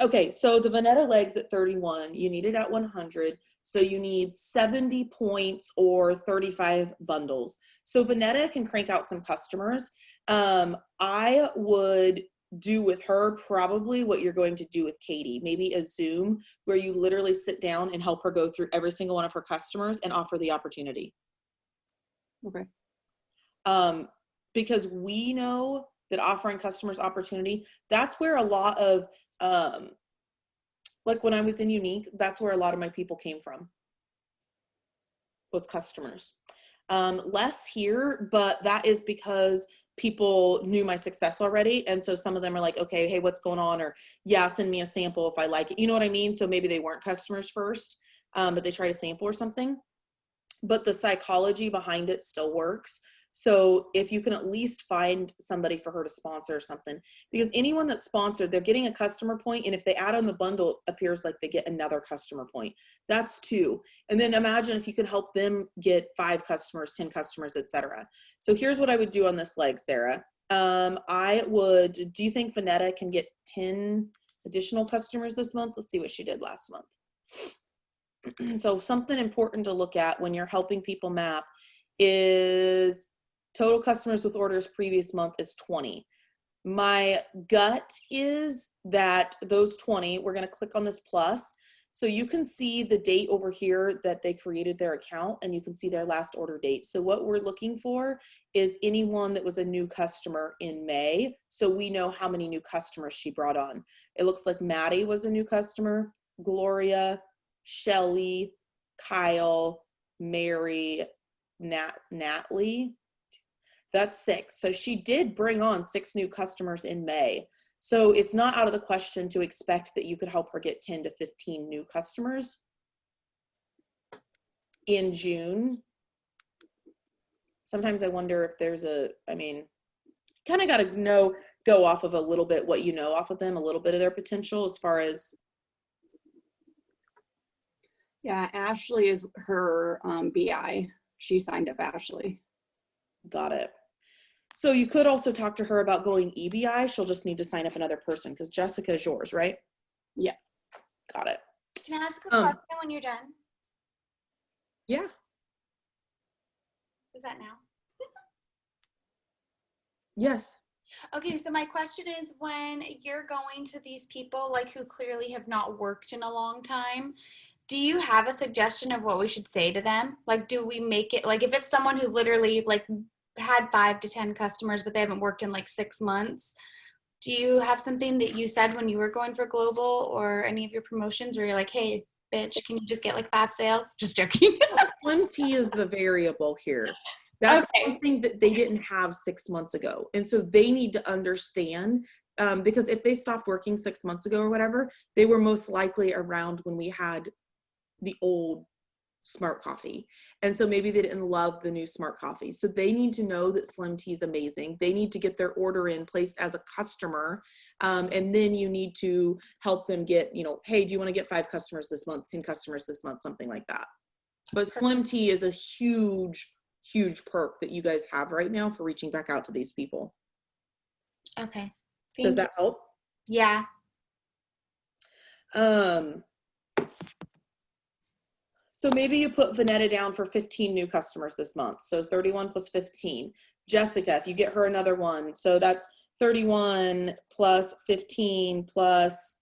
Okay, so the Veneta legs at 31, you need it at 100. So you need 70 points or 35 bundles. So Veneta can crank out some customers. I would do with her probably what you're going to do with Katie, maybe a Zoom where you literally sit down and help her go through every single one of her customers and offer the opportunity. Okay. Because we know that offering customers opportunity, that's where a lot of, like when I was in Unique, that's where a lot of my people came from, was customers. Less here, but that is because people knew my success already. And so some of them are like, okay, hey, what's going on? Or yeah, send me a sample if I like it. You know what I mean? So maybe they weren't customers first, but they tried a sample or something. But the psychology behind it still works. So if you can at least find somebody for her to sponsor or something, because anyone that's sponsored, they're getting a customer point, and if they add on the bundle, it appears like they get another customer point. That's 2. And then imagine if you could help them get 5 customers, 10 customers, etc. So here's what I would do on this leg, Sarah. Do you think Veneta can get 10 additional customers this month? Let's see what she did last month. So something important to look at when you're helping people map is total customers with orders previous month is 20. My gut is that those 20, we're going to click on this plus. So you can see the date over here that they created their account, and you can see their last order date. So what we're looking for is anyone that was a new customer in May. So we know how many new customers she brought on. It looks like Maddie was a new customer, Gloria, Shelly, Kyle, Mary, Natalie. That's 6. So she did bring on 6 new customers in May. So it's not out of the question to expect that you could help her get 10 to 15 new customers. in June. Sometimes I wonder if there's kind of got to go off of a little bit what you know off of them, a little bit of their potential as far as. Yeah, Ashley is her BI. She signed up Ashley. Got it. So you could also talk to her about going EBI. She'll just need to sign up another person because Jessica is yours, right? Yeah. Got it. Can I ask a question when you're done? Yeah. Is that now? Yes. Okay, so my question is, when you're going to these people like who clearly have not worked in a long time, do you have a suggestion of what we should say to them? Like, do we make it, like if it's someone who literally like had 5 to 10 customers, but they haven't worked in like 6 months, do you have something that you said when you were going for global or any of your promotions where you're like, hey, bitch, can you just get like 5 sales? Just joking. Slim T is the variable here. That's Okay. something that they didn't have 6 months ago. And so they need to understand, because if they stopped working 6 months ago or whatever, they were most likely around when we had the old Smart Coffee. And so maybe they didn't love the new Smart Coffee. So they need to know that Slim Tea is amazing. They need to get their order in placed as a customer. And then you need to help them get, hey, do you want to get 5 customers this month, 10 customers this month, something like that. But Slim Tea is a huge, huge perk that you guys have right now for reaching back out to these people. Okay. Does that help? Yeah. So maybe you put Vanetta down for 15 new customers this month. So 31 plus 15. Jessica, if you get her another one, so that's 31 plus 15 plus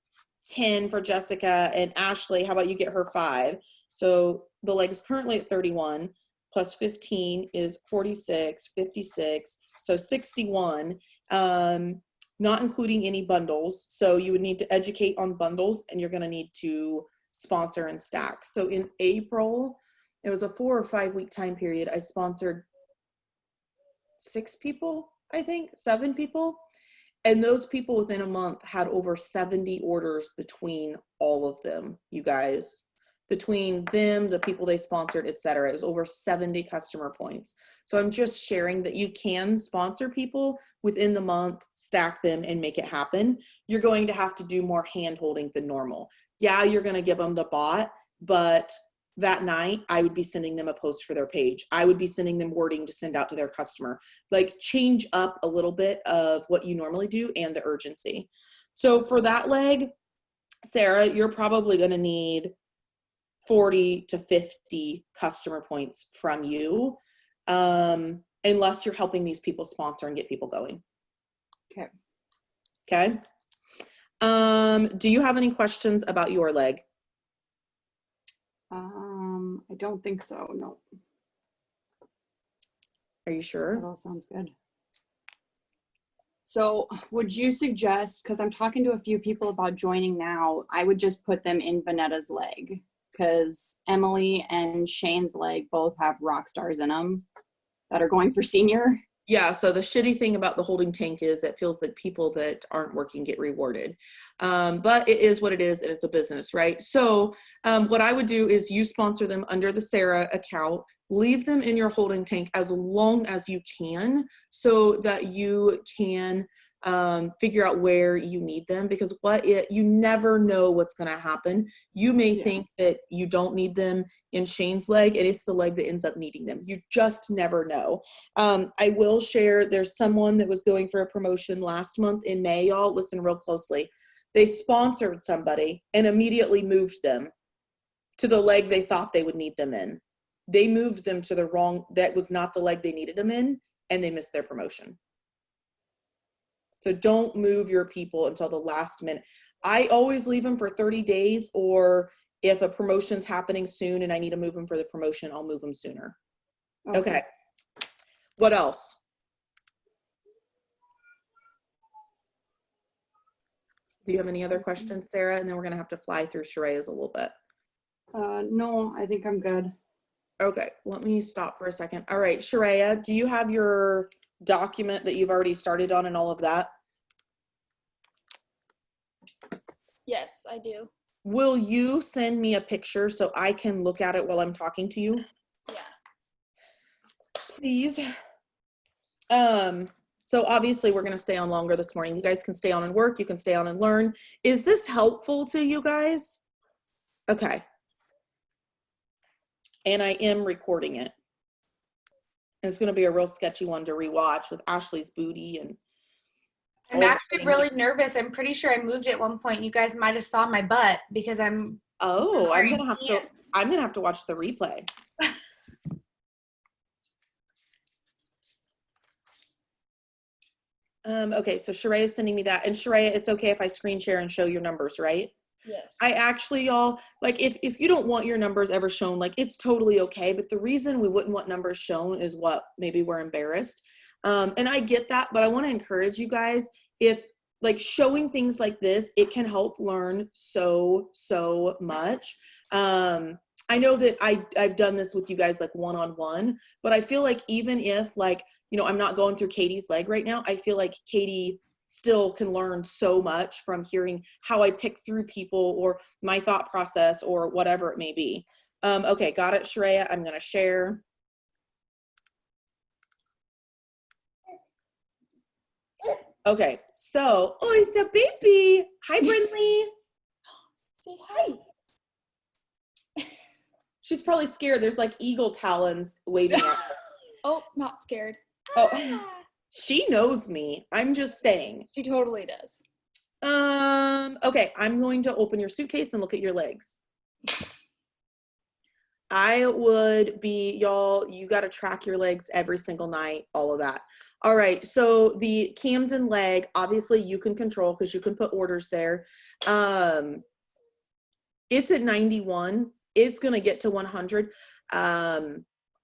10 for Jessica. And Ashley, how about you get her 5? So the leg is currently at 31 plus 15 is 46, 56, so 61, not including any bundles. So you would need to educate on bundles, and you're going to need to sponsor and stack. So in April, it was a 4 or 5 week time period. I sponsored 6 people, I think 7 people. And those people within a month had over 70 orders between all of them, you guys. Between them, the people they sponsored, etc. It was over 70 customer points. So I'm just sharing that you can sponsor people within the month, stack them, and make it happen. You're going to have to do more hand holding than normal. Yeah, you're going to give them the bot, but that night I would be sending them a post for their page. I would be sending them wording to send out to their customer. Like, change up a little bit of what you normally do and the urgency. So for that leg, Sarah, you're probably going to need 40 to 50 customer points from you, unless you're helping these people sponsor and get people going. Okay. Okay. Do you have any questions about your leg? I don't think so. No. Are you sure? That all sounds good. So would you suggest, because I'm talking to a few people about joining now, I would just put them in Vanetta's leg, because Emily and Shane's leg both have rock stars in them that are going for senior. Yeah, so the shitty thing about the holding tank is it feels like people that aren't working get rewarded. But it is what it is, and it's a business, right? So what I would do is you sponsor them under the Sarah account, leave them in your holding tank as long as you can so that you can figure out where you need them, because you never know what's going to happen. You may think that you don't need them in Shane's leg, and it's the leg that ends up needing them. You just never know. I will share, there's someone that was going for a promotion last month in May, y'all. Listen real closely. They sponsored somebody and immediately moved them to the leg they thought they would need them in. They moved them to that was not the leg they needed them in, and they missed their promotion. So don't move your people until the last minute. I always leave them for 30 days, or if a promotion's happening soon and I need to move them for the promotion, I'll move them sooner. Okay. What else? Do you have any other questions, Sarah? And then we're going to have to fly through Sharayah's a little bit. No, I think I'm good. Okay, let me stop for a second. All right, Sharayah, do you have your document that you've already started on and all of that? Yes, I do. will you send me a picture so I can look at it while I'm talking to you? Yeah. Please. So obviously we're going to stay on longer this morning. You guys can stay on and work. You can stay on and learn. Is this helpful to you guys? Okay. And I am recording it. And it's going to be a real sketchy one to rewatch with Ashley's booty and I'm actually really nervous. I'm pretty sure I moved at one point. You guys might have saw my butt because I'm. oh, I'm going to have to watch the replay. Okay, so Sharayah is sending me that. And Sharayah, it's okay if I screen share and show your numbers, right? Yes. I actually, y'all, like if you don't want your numbers ever shown, like it's totally okay. But the reason we wouldn't want numbers shown is what maybe we're embarrassed. And I get that, but I want to encourage you guys, if like showing things like this, it can help learn so much. I know that I've done this with you guys like one-on-one, but I feel like even if like, you know, I'm not going through Katie's leg right now, I feel like Katie still can learn so much from hearing how I pick through people or my thought process or whatever it may be. Okay, got it, Sharayah. I'm going to share. Okay, so, oh, it's a baby. Hi, Brindley. Say hi. She's probably scared. There's like eagle talons waving at her. Oh, not scared. Oh, she knows me. I'm just saying. She totally does. Okay, I'm going to open your suitcase and look at your legs. I would be, y'all, you got to track your legs every single night, all of that. All right, so the Camden leg, obviously you can control because you can put orders there. It's at 91. It's going to get to 100.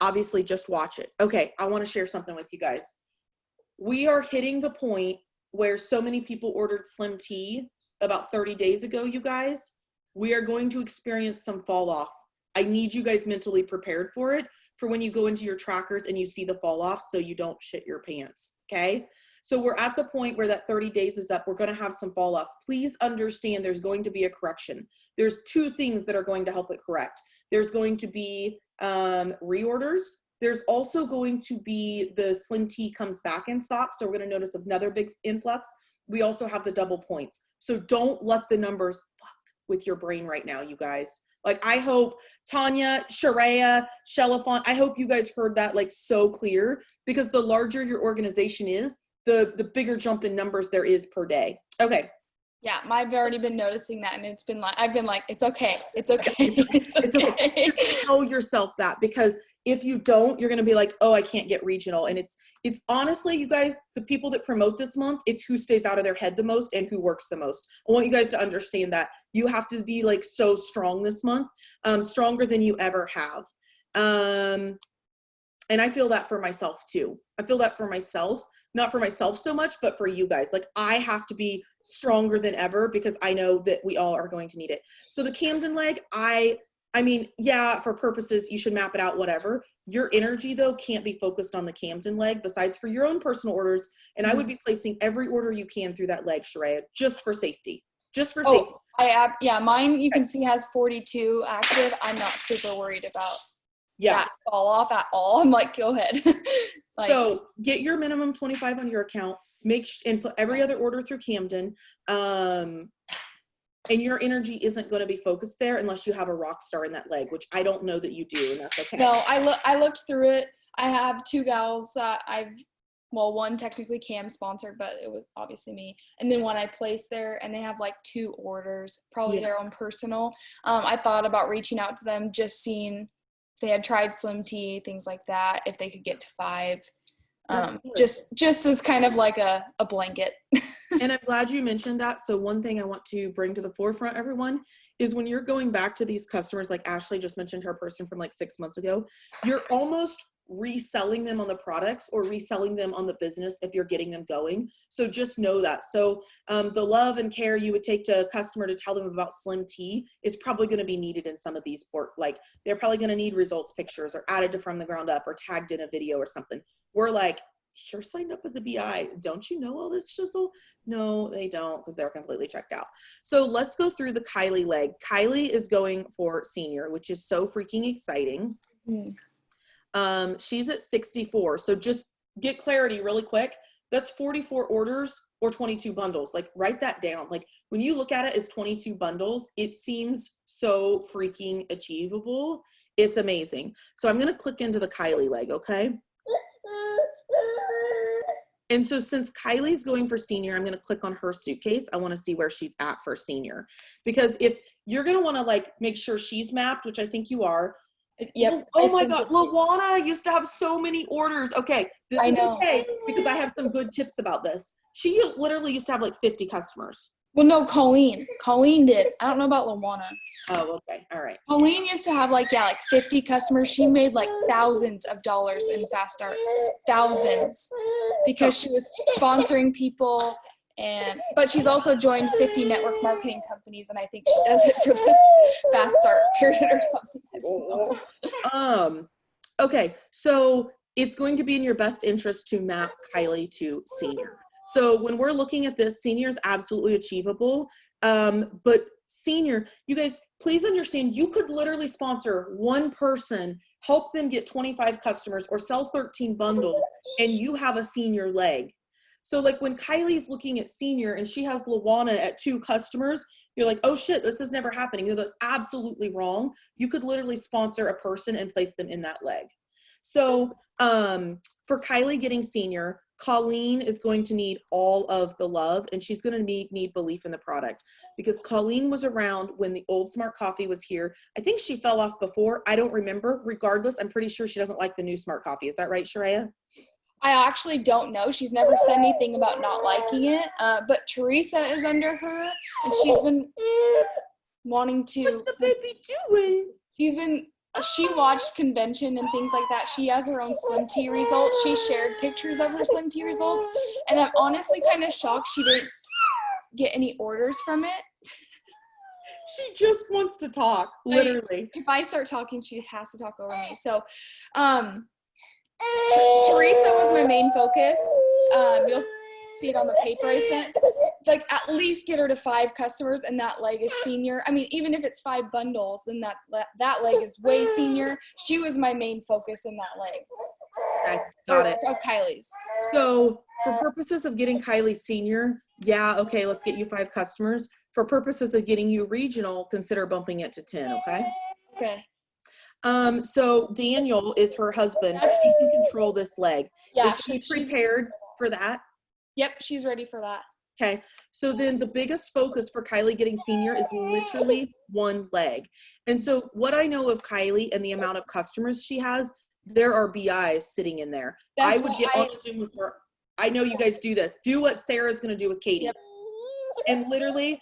Obviously, just watch it. Okay, I want to share something with you guys. We are hitting the point where so many people ordered Slim Tea about 30 days ago, you guys. We are going to experience some fall off. I need you guys mentally prepared for it, for when you go into your trackers and you see the fall off so you don't shit your pants, okay? So we're at the point where that 30 days is up. We're going to have some fall off. Please understand there's going to be a correction. There's two things that are going to help it correct. There's going to be reorders. There's also going to be the Slim Tea comes back in stock. So we're going to notice another big influx. We also have the double points. So don't let the numbers fuck with your brain right now, you guys. Like, I hope Tanya, Sharayah, Shelafont, I hope you guys heard that like so clear, because the larger your organization is, the bigger jump in numbers there is per day. Okay. Yeah, I've already been noticing that, and it's been like, I've been like, it's okay. It's okay. It's okay. Just tell yourself that, because if you don't, you're going to be like, oh, I can't get regional. And it's honestly, you guys, the people that promote this month, it's who stays out of their head the most and who works the most. I want you guys to understand that you have to be like so strong this month, stronger than you ever have. And I feel that for myself too. I feel that for myself, not for myself so much, but for you guys. Like, I have to be stronger than ever because I know that we all are going to need it. So the Camden leg, I mean, yeah, for purposes, you should map it out, whatever. Your energy, though, can't be focused on the Camden leg besides for your own personal orders. And I would be placing every order you can through that leg, Sharayah, just for safety. Just for safety. Yeah, mine you can see has 42 active. I'm not super worried about that fall off at all. I'm like, go ahead. Like, so get your minimum 25 on your account, and put every other order through Camden. And your energy isn't going to be focused there unless you have a rock star in that leg, which I don't know that you do, and that's okay. No, I looked through it. I have two gals that one technically Cam sponsored, but it was obviously me. And then one I placed there, and they have like 2 orders, probably their own personal. I thought about reaching out to them, just seeing if they had tried Slim Tea, things like that, if they could get to 5. Just as kind of like a blanket. And I'm glad you mentioned that. So one thing I want to bring to the forefront, everyone, is when you're going back to these customers, like Ashley just mentioned her person from like 6 months ago, you're almost reselling them on the products or reselling them on the business if you're getting them going. So just know that. So the love and care you would take to a customer to tell them about Slim Tea is probably going to be needed in some of these like they're probably going to need results pictures or added to from the ground up or tagged in a video or something. We're like, you're signed up as a BI. Don't you know all this shizzle? No, they don't, because they're completely checked out. So let's go through the Kylie leg. Kylie is going for senior, which is so freaking exciting. She's at 64. So just get clarity really quick. That's 44 orders or 22 bundles. Like, write that down. Like, when you look at it as 22 bundles, it seems so freaking achievable. It's amazing. So I'm going to click into the Kylie leg, okay? And so since Kylie's going for senior, I'm going to click on her suitcase. I want to see where she's at for senior. Because if you're going to want to like make sure she's mapped, which I think you are. Yep. Oh my God, Lawana used to have so many orders. Okay, this is okay because I have some good tips about this. She literally used to have like 50 customers. Well, no, Colleen. Colleen did. I don't know about Lawana. Oh, okay. All right. Colleen used to have like 50 customers. She made like thousands of dollars in Fast Start. Thousands. Because she was sponsoring people, but she's also joined 50 network marketing companies, and I think she does it for the Fast Start period or something. I don't know. Okay, so it's going to be in your best interest to map Kylie to senior. So when we're looking at this, senior is absolutely achievable. But senior, you guys, please understand, you could literally sponsor one person, help them get 25 customers or sell 13 bundles, and you have a senior leg. So like when Kylie's looking at senior and she has Lawana at 2 customers, you're like, oh shit, this is never happening. You know, that's absolutely wrong. You could literally sponsor a person and place them in that leg. So for Kylie getting senior, Colleen is going to need all of the love, and she's going to need belief in the product, because Colleen was around when the old Smart Coffee was here. I think she fell off before. I don't remember. Regardless, I'm pretty sure she doesn't like the new Smart Coffee. Is that right, Sharayah? I actually don't know. She's never said anything about not liking it. But Teresa is under her, and she's been wanting to. What's the baby doing? She watched convention and things like that. She has her own Slim Tea results. She shared pictures of her Slim Tea results, and I'm honestly kind of shocked she didn't get any orders from it. She just wants to talk, literally. If I start talking, she has to talk over me. So, Teresa was my main focus. You'll see it on the paper I sent. Like, at least get her to 5 customers, and that leg is senior. I mean, even if it's 5 bundles, then that leg is way senior. She was my main focus in that leg. Okay, got it. Of Kylie's. So for purposes of getting Kylie senior, yeah, okay, let's get you 5 customers. For purposes of getting you regional, consider bumping it to 10, okay? Okay. So Daniel is her husband. She can control this leg. Yeah, Is she prepared for that? Yep, she's ready for that. Okay, so then the biggest focus for Kylie getting senior is literally one leg. And so what I know of Kylie and the amount of customers she has, there are BIs sitting in there. I would get on Zoom with her. I know you guys do this. Do what Sarah's going to do with Katie. Yep. And literally,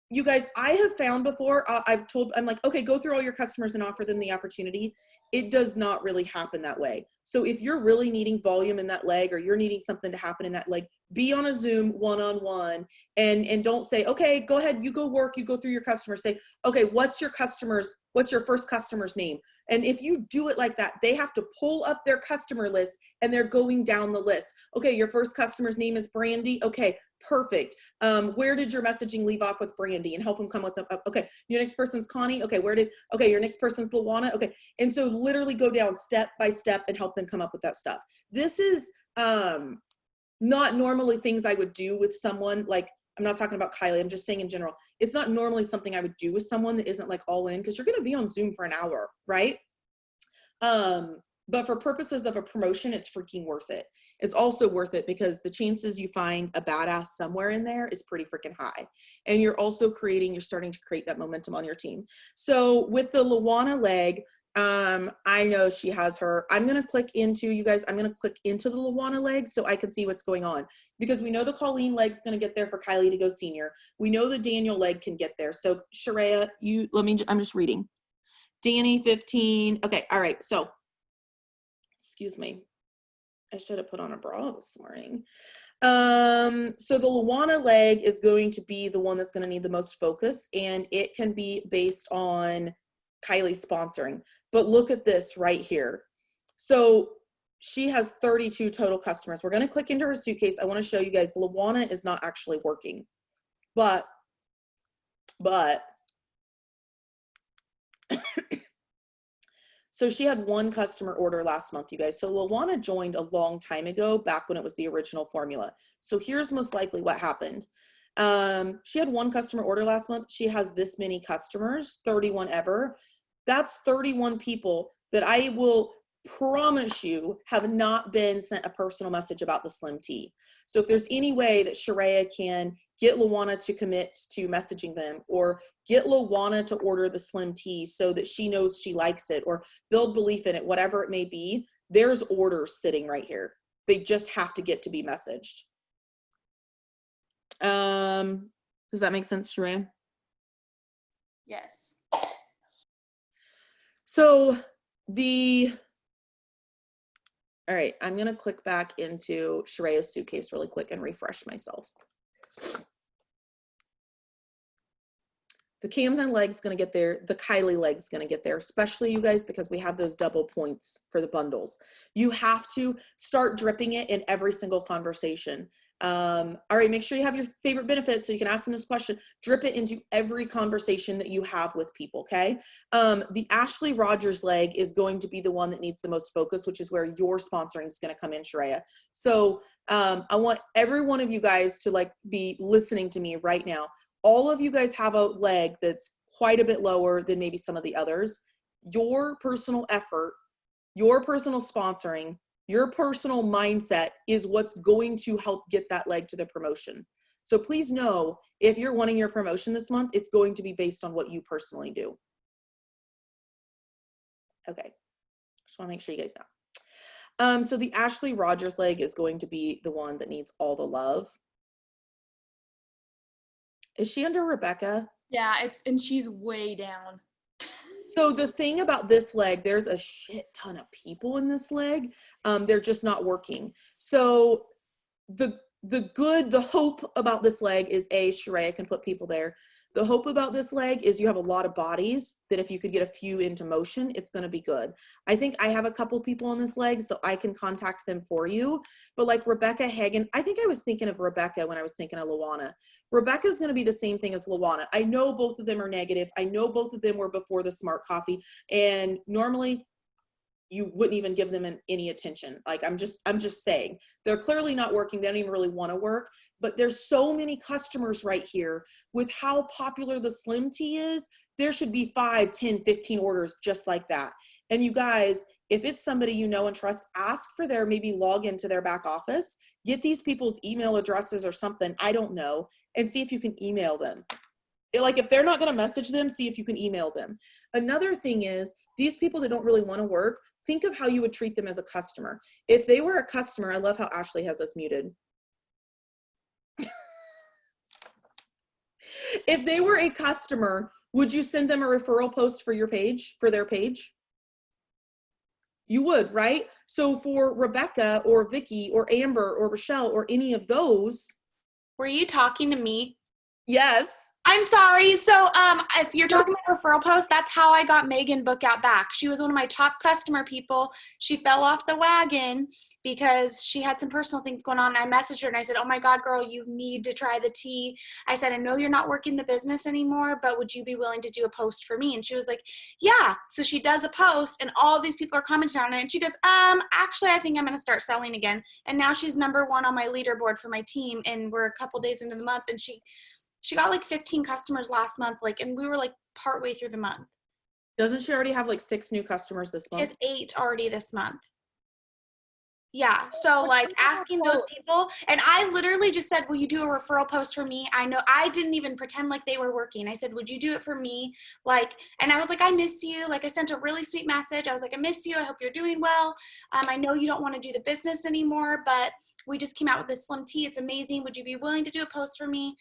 you guys, I have found before, I'm like, okay, go through all your customers and offer them the opportunity. It does not really happen that way. So if you're really needing volume in that leg, or you're needing something to happen in that leg, be on a Zoom one-on-one, and don't say, okay, go ahead, you go work, you go through your customers. Say, okay, what's your first customer's name? And if you do it like that, they have to pull up their customer list, and they're going down the list. Okay, your first customer's name is Brandy. Okay, perfect. Where did your messaging leave off with Brandy, and help them come with them? Okay, your next person's Connie. Okay, your next person's Lawana. Okay, and so literally go down step by step and help them come up with that stuff. This is not normally things I would do with someone. Like, I'm not talking about Kylie, I'm just saying in general. It's not normally something I would do with someone that isn't like all in, because you're going to be on Zoom for an hour, right? But for purposes of a promotion, it's freaking worth it. It's also worth it because the chances you find a badass somewhere in there is pretty freaking high. And you're starting to create that momentum on your team. So with the Lawana leg, I know she has her. I'm going to click into the Lawana leg so I can see what's going on, because we know the Colleen leg's going to get there for Kylie to go senior. We know the Daniel leg can get there. So Sharayah, I'm just reading. Danny 15. Okay. All right. So, excuse me. I should have put on a bra this morning. So the Lawana leg is going to be the one that's going to need the most focus, and it can be based on Kylie sponsoring. But look at this right here. So she has 32 total customers. We're going to click into her suitcase. I want to show you guys, Luana is not actually working, but so she had one customer order last month, you guys. So Luana joined a long time ago, back when it was the original formula. So here's most likely what happened. She had one customer order last month. She has this many customers, 31 ever. That's 31 people that I will promise you have not been sent a personal message about the Slim Tea. So if there's any way that Sharayah can get Luana to commit to messaging them, or get Luana to order the Slim Tea so that she knows she likes it, or build belief in it, whatever it may be, there's orders sitting right here. They just have to get to be messaged. Does that make sense, Sharayah? Yes. So all right, I'm gonna click back into Sharayah's suitcase really quick and refresh myself. The Camden leg's gonna get there, the Kylie leg's gonna get there, especially you guys, because we have those double points for the bundles. You have to start dripping it in every single conversation. All right, make sure you have your favorite benefits so you can ask them this question. Drip it into every conversation that you have with people, okay? The Ashley Rogers leg is going to be the one that needs the most focus, which is where your sponsoring is going to come in, Sharayah. So I want every one of you guys to like be listening to me right now. All of you guys have a leg that's quite a bit lower than maybe some of the others. Your personal effort, your personal sponsoring, your personal mindset is what's going to help get that leg to the promotion. So please know, if you're wanting your promotion this month, it's going to be based on what you personally do. Okay, just want to make sure you guys know. So the Ashley Rogers leg is going to be the one that needs all the love. Is she under Rebecca? Yeah, and she's way down. So the thing about this leg, there's a shit ton of people in this leg. They're just not working. So the hope about this leg is Sharayah can put people there. The hope about this leg is you have a lot of bodies that if you could get a few into motion, it's going to be good. I think I have a couple people on this leg, so I can contact them for you. But like Rebecca Hagen, I think I was thinking of Rebecca when I was thinking of Luana. Rebecca's going to be the same thing as Luana. I know both of them are negative. I know both of them were before the Smart Coffee, and normally you wouldn't even give them any attention. Like, I'm just saying, they're clearly not working. They don't even really want to work, but there's so many customers right here with how popular the Slim Tea is. There should be 5, 10, 15 orders just like that. And you guys, if it's somebody you know and trust, ask for their maybe log into their back office, get these people's email addresses or something, I don't know, and see if you can email them. Like, if they're not going to message them, see if you can email them. Another thing is, these people that don't really want to work, think of how you would treat them as a customer. If they were a customer, I love how Ashley has us muted. If they were a customer, would you send them a referral post for your page, for their page? You would, right? So for Rebecca or Vicky or Amber or Rochelle or any of those. Were you talking to me? Yes. I'm sorry. So if you're talking about referral posts, that's how I got Megan Bookout back. She was one of my top customer people. She fell off the wagon because she had some personal things going on. And I messaged her and I said, oh my God, girl, you need to try the tea. I said, I know you're not working the business anymore, but would you be willing to do a post for me? And she was like, yeah. So she does a post and all these people are commenting on it. And she goes, actually, I think I'm going to start selling again. And now she's #1 on my leaderboard for my team. And we're a couple days into the month, and she got like 15 customers last month, like, and we were like partway through the month. Doesn't she already have like 6 new customers this month? She has 8 already this month. Yeah, so like asking those people, and I literally just said, will you do a referral post for me? I know I didn't even pretend like they were working. I said, would you do it for me? Like, and I was like, I miss you. Like, I sent a really sweet message. I was like, I miss you. I hope you're doing well. I know you don't want to do the business anymore, but we just came out with this Slim Tea. It's amazing. Would you be willing to do a post for me?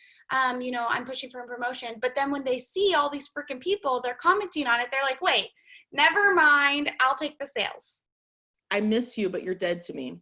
You know, I'm pushing for a promotion. But then when they see all these freaking people, they're commenting on it. They're like, wait, never mind. I'll take the sales. I miss you, but you're dead to me.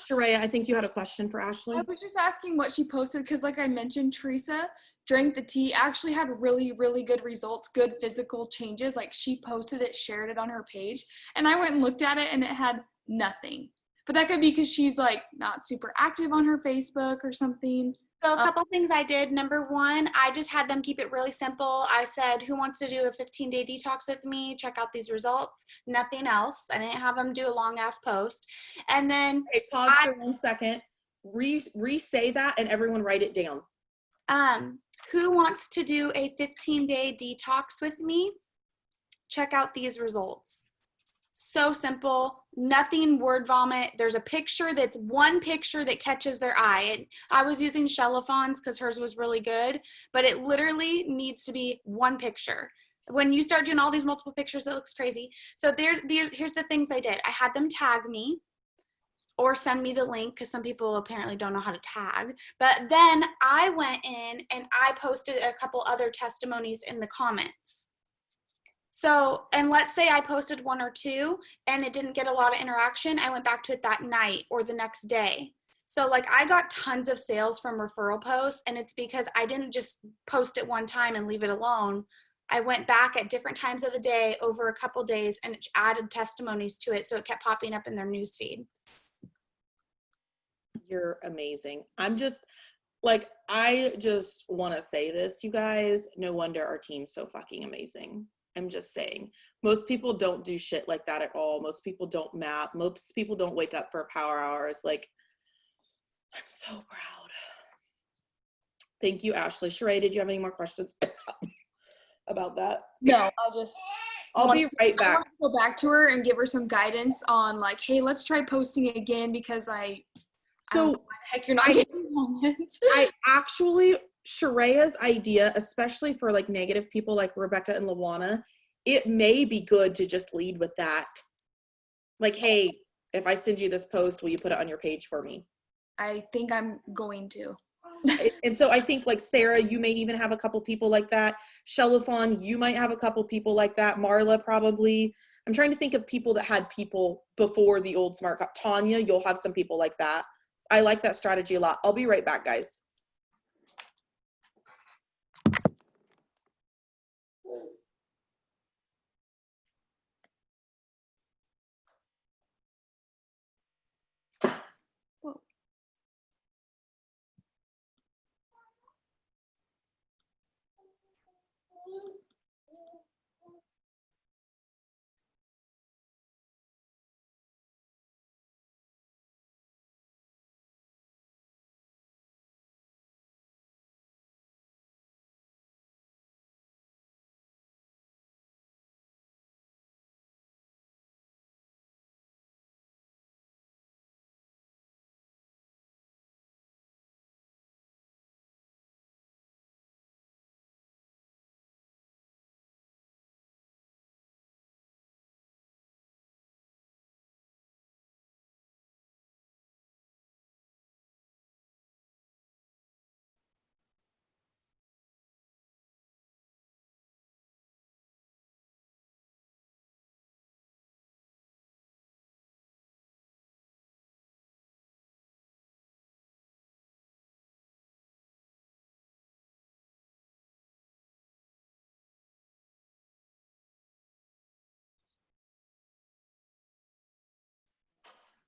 Sharayah, I think you had a question for Ashley. I was just asking what she posted because, like I mentioned, Teresa drank the tea, actually had really, really good results, good physical changes. Like, she posted it, shared it on her page, and I went and looked at it, and it had nothing. But that could be because she's like not super active on her Facebook or something. So a couple things I did. Number one, I just had them keep it really simple. I said, who wants to do a 15-day detox with me? Check out these results. Nothing else. I didn't have them do a long ass post. And then Okay, pause for 1 second. Re-say that and everyone write it down. who wants to do a 15-day detox with me? Check out these results. So simple, nothing word vomit. There's a picture that's one picture that catches their eye. I was using Sharayah's because hers was really good, but it literally needs to be one picture. When you start doing all these multiple pictures, it looks crazy. So here's the things I did. I had them tag me or send me the link because some people apparently don't know how to tag. But then I went in and I posted a couple other testimonies in the comments. So, and let's say I posted 1 or 2 and it didn't get a lot of interaction. I went back to it that night or the next day. So like I got tons of sales from referral posts, and it's because I didn't just post it one time and leave it alone. I went back at different times of the day over a couple days and added testimonies to it. So it kept popping up in their newsfeed. You're amazing. I'm just like, I just want to say this, you guys. No wonder our team's so fucking amazing. I'm just saying. Most people don't do shit like that at all. Most people don't map. Most people don't wake up for power hours. Like, I'm so proud. Thank you, Ashley. Sharayah, did you have any more questions about that? No, I'll be right I back. want to go back to her and give her some guidance on like, hey, let's try posting again because I don't know why the heck you're not getting on it. I actually, Sharayah's idea, especially for like negative people like Rebecca and Lawana, it may be good to just lead with that. Like, hey, if I send you this post, will you put it on your page for me? I think I'm going to. And so I think like Sarah, you may even have a couple people like that. Shelifon, you might have a couple people like that. Marla probably. I'm trying to think of people that had people before the old smart cop. Tanya, you'll have some people like that. I like that strategy a lot. I'll be right back, guys.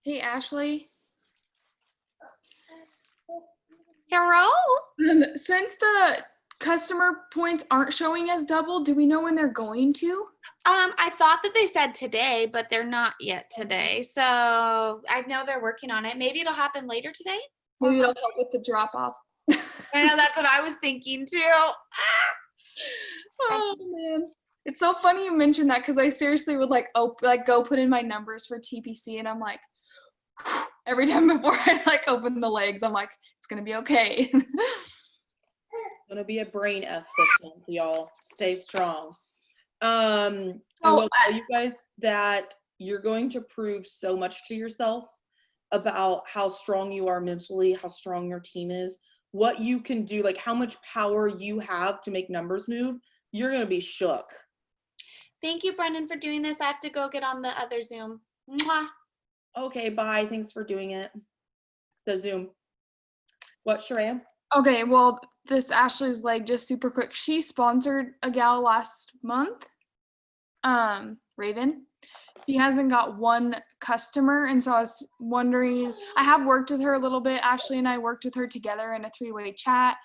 Hey, Ashley. Hello? Since the customer points aren't showing as double, do we know when they're going to? I thought that they said today, but they're not yet today. So I know they're working on it. Maybe it'll happen later today. Maybe it'll help with the drop off. I know that's what I was thinking too. Oh man. It's so funny you mentioned that because I seriously would go put in my numbers for TPC and I'm like, every time before I like open the legs, I'm like, it's gonna be okay. It's gonna be a brain F this month, y'all. Stay strong. I will tell you guys that you're going to prove so much to yourself about how strong you are mentally, how strong your team is, what you can do, like how much power you have to make numbers move. You're gonna be shook. Thank you, Brendan, for doing this. I have to go get on the other Zoom. Mwah. Okay, bye. Thanks for doing it. The Zoom. What, Sharayah? Okay, well, this Ashley's leg, just super quick. She sponsored a gal last month, Raven, she hasn't got one customer, and so I was wondering, I have worked with her a little bit. Ashley and I worked with her together in a 3-way chat.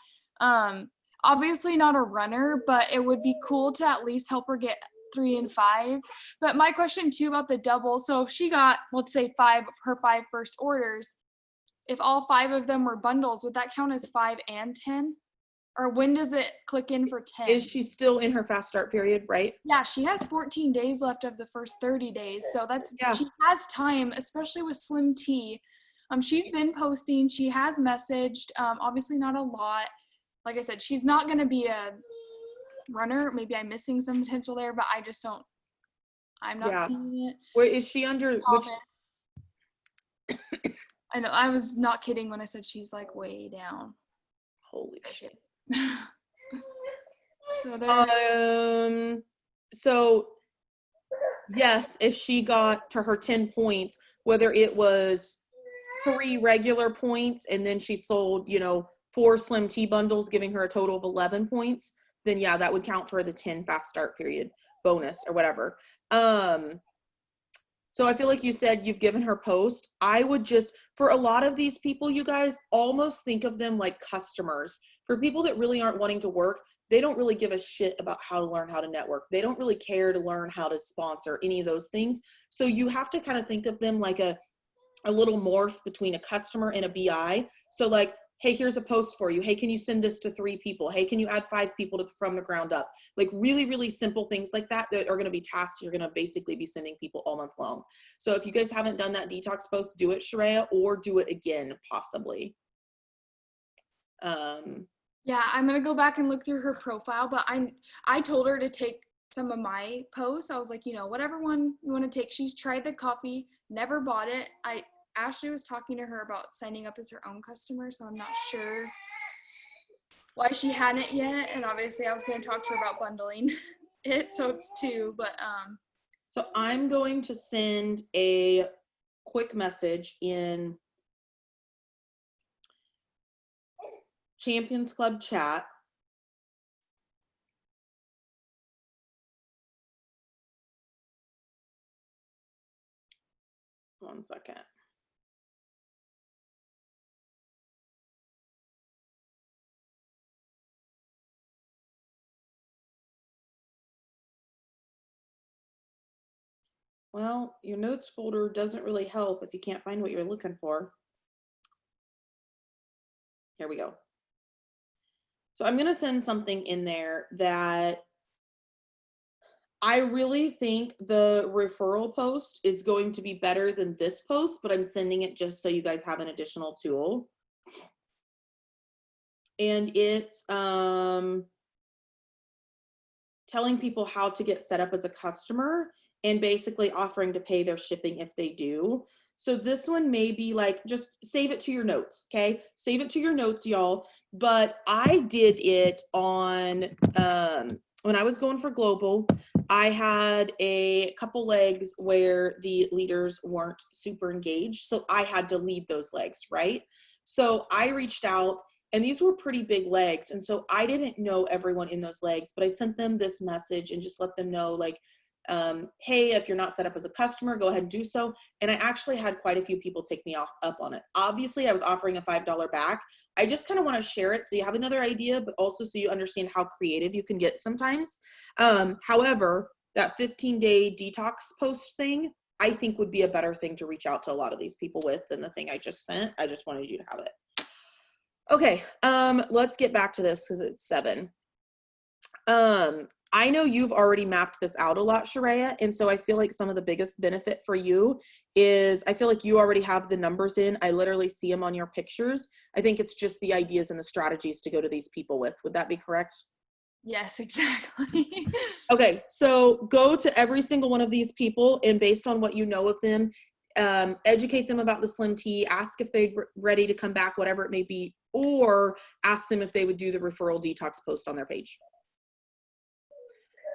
Obviously not a runner, but it would be cool to at least help her get 3 and 5. But my question too about the double, so if she got, let's say, her 5 first orders, if all 5 of them were bundles, would that count as 5 and 10? Or when does it click in for 10? Is she still in her fast start period, right? Yeah, she has 14 days left of the first 30 days. So she has time, especially with Slim Tea. She's been posting, she has messaged, obviously not a lot. Like I said, she's not going to be a runner. Maybe I'm missing some potential there, but I'm not seeing it. Where is she under which? I know, I was not kidding when I said she's like way down. Holy shit. So yes, if she got to her 10 points, whether it was 3 regular points and then she sold, 4 Slim Tea bundles, giving her a total of 11 points, then yeah, that would count for the 10 fast start period bonus or whatever. So I feel like you said you've given her post. I would just, for a lot of these people, you guys, almost think of them like customers. For people that really aren't wanting to work, they don't really give a shit about how to learn how to network. They don't really care to learn how to sponsor, any of those things. So you have to kind of think of them like a little morph between a customer and a BI. So like, hey, here's a post for you. Hey, can you send this to 3 people? Hey, can you add 5 people from the ground up? Like really, really simple things like that are going to be tasks you're going to basically be sending people all month long. So if you guys haven't done that detox post, do it, Sharayah, or do it again, possibly. Yeah, I'm going to go back and look through her profile, but I told her to take some of my posts. I was like, whatever one you want to take. She's tried the coffee, never bought it. Ashley was talking to her about signing up as her own customer, so I'm not sure why she hadn't yet. And obviously I was going to talk to her about bundling it, so it's 2, but so I'm going to send a quick message in Champions Club chat. One second. Well, your notes folder doesn't really help if you can't find what you're looking for. Here we go. So I'm going to send something in there that I really think the referral post is going to be better than this post, but I'm sending it just so you guys have an additional tool. And it's telling people how to get set up as a customer and basically offering to pay their shipping if they do. So this one may be like, just save it to your notes, okay? Save it to your notes, y'all. But I did it on, when I was going for global, I had a couple legs where the leaders weren't super engaged. So I had to lead those legs, right? So I reached out, and these were pretty big legs. And so I didn't know everyone in those legs, but I sent them this message and just let them know, like, hey, if you're not set up as a customer, go ahead and do so. And I actually had quite a few people take me up on it. Obviously, I was offering a $5 back. I just kind of want to share it so you have another idea, but also so you understand how creative you can get sometimes. However, that 15-day detox post thing, I think would be a better thing to reach out to a lot of these people with than the thing I just sent. I just wanted you to have it. Okay, let's get back to this because it's 7. I know you've already mapped this out a lot, Sharayah, and so I feel like some of the biggest benefit for you is I feel like you already have the numbers in. I literally see them on your pictures. I think it's just the ideas and the strategies to go to these people with. Would that be correct? Yes, exactly. Okay, so go to every single one of these people, and based on what you know of them, educate them about the Slim Tea, ask if they're ready to come back, whatever it may be, or ask them if they would do the referral detox post on their page.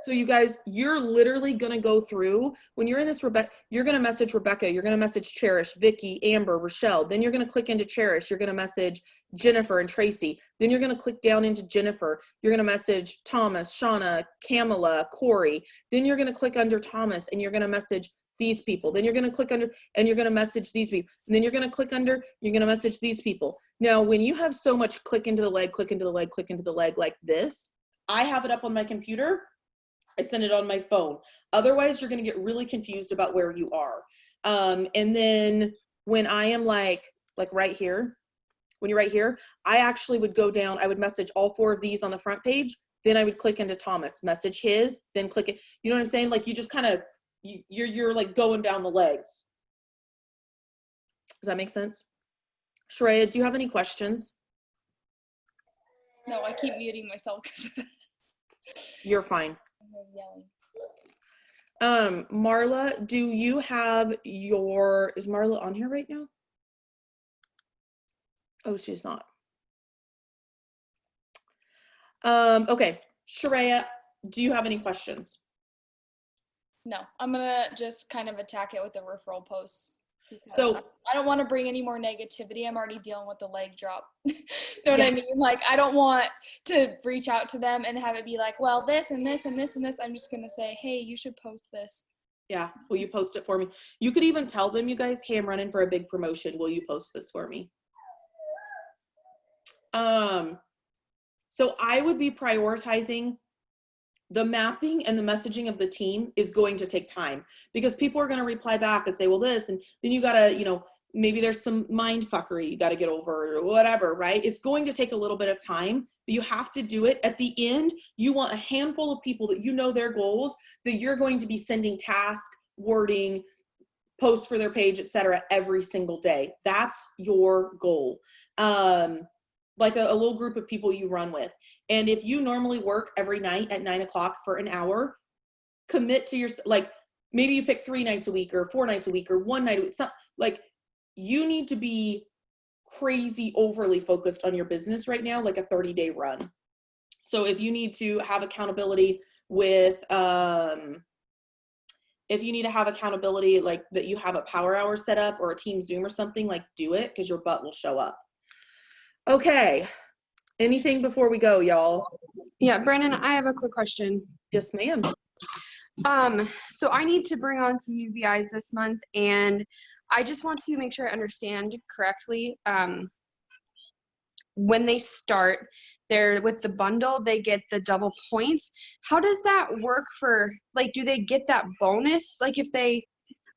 So you guys, you're literally going to go through, when you're in this, you're going to message Rebecca, you're going to message Cherish, Vicky, Amber, Rochelle. Then you're going to click into Cherish. You're going to message Jennifer and Tracy. Then you're going to click down into Jennifer. You're going to message Thomas, Shauna, Kamala, Corey. Then you're going to click under Thomas and you're going to message these people. Then you're going to click under and you're going to message these people. And then you're going to click under, you're going to message these people. Now, when you have so much click into the leg, click into the leg, click into the leg like this, I have it up on my computer. I send it on my phone. Otherwise, you're going to get really confused about where you are. And then when I am like right here, when you're right here, I actually would go down, I would message all 4 of these on the front page. Then I would click into Thomas, message his, then click it. You know what I'm saying? Like you just kind of, you're like going down the legs. Does that make sense? Sharayah, do you have any questions? No, I keep muting myself because You're fine. I'm yelling. Marla, do you have is Marla on here right now? Oh, she's not. Okay, Sharayah, do you have any questions? No, I'm gonna just kind of attack it with the referral posts because So- I don't want to bring any more negativity. I'm already dealing with the leg drop. You know what Yeah. I mean? Like I don't want to reach out to them and have it be like, well, this and this and this and this. I'm just gonna say, hey, you should post this. Yeah, will you post it for me? You could even tell them, you guys, hey, I'm running for a big promotion. Will you post this for me? So I would be prioritizing the mapping and the messaging of the team is going to take time because people are going to reply back and say, well, this, and then you got to, maybe there's some mind fuckery you got to get over or whatever, right? It's going to take a little bit of time, but you have to do it. At the end, you want a handful of people that you know their goals, that you're going to be sending task, wording, posts for their page, etc. every single day. That's your goal. Like a little group of people you run with. And if you normally work every night at 9 o'clock for an hour, commit to your, like maybe you pick 3 nights a week or 4 nights a week or 1 night a week. Like you need to be crazy overly focused on your business right now, like a 30-day run. So if you need to have accountability with, if you need to have accountability, like that you have a power hour set up or a team Zoom or something, like do it because your butt will show up. Okay. Anything before we go, y'all? Yeah, Brandon, I have a quick question. Yes, ma'am. So I need to bring on some UVIs this month, and I just want to make sure I understand correctly. When they start, they're with the bundle, they get the double points. How does that work for, like, do they get that bonus? Like if they,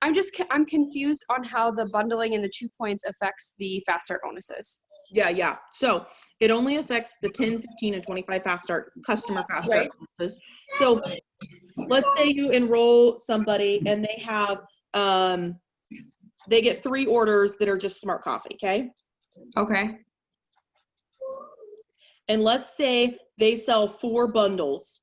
I'm confused on how the bundling and the 2 points affects the fast start bonuses. Yeah. So it only affects the 10, 15, and 25 customer fast start bonuses. So let's say you enroll somebody and they have, they get 3 orders that are just smart coffee, okay? Okay. And let's say they sell 4 bundles.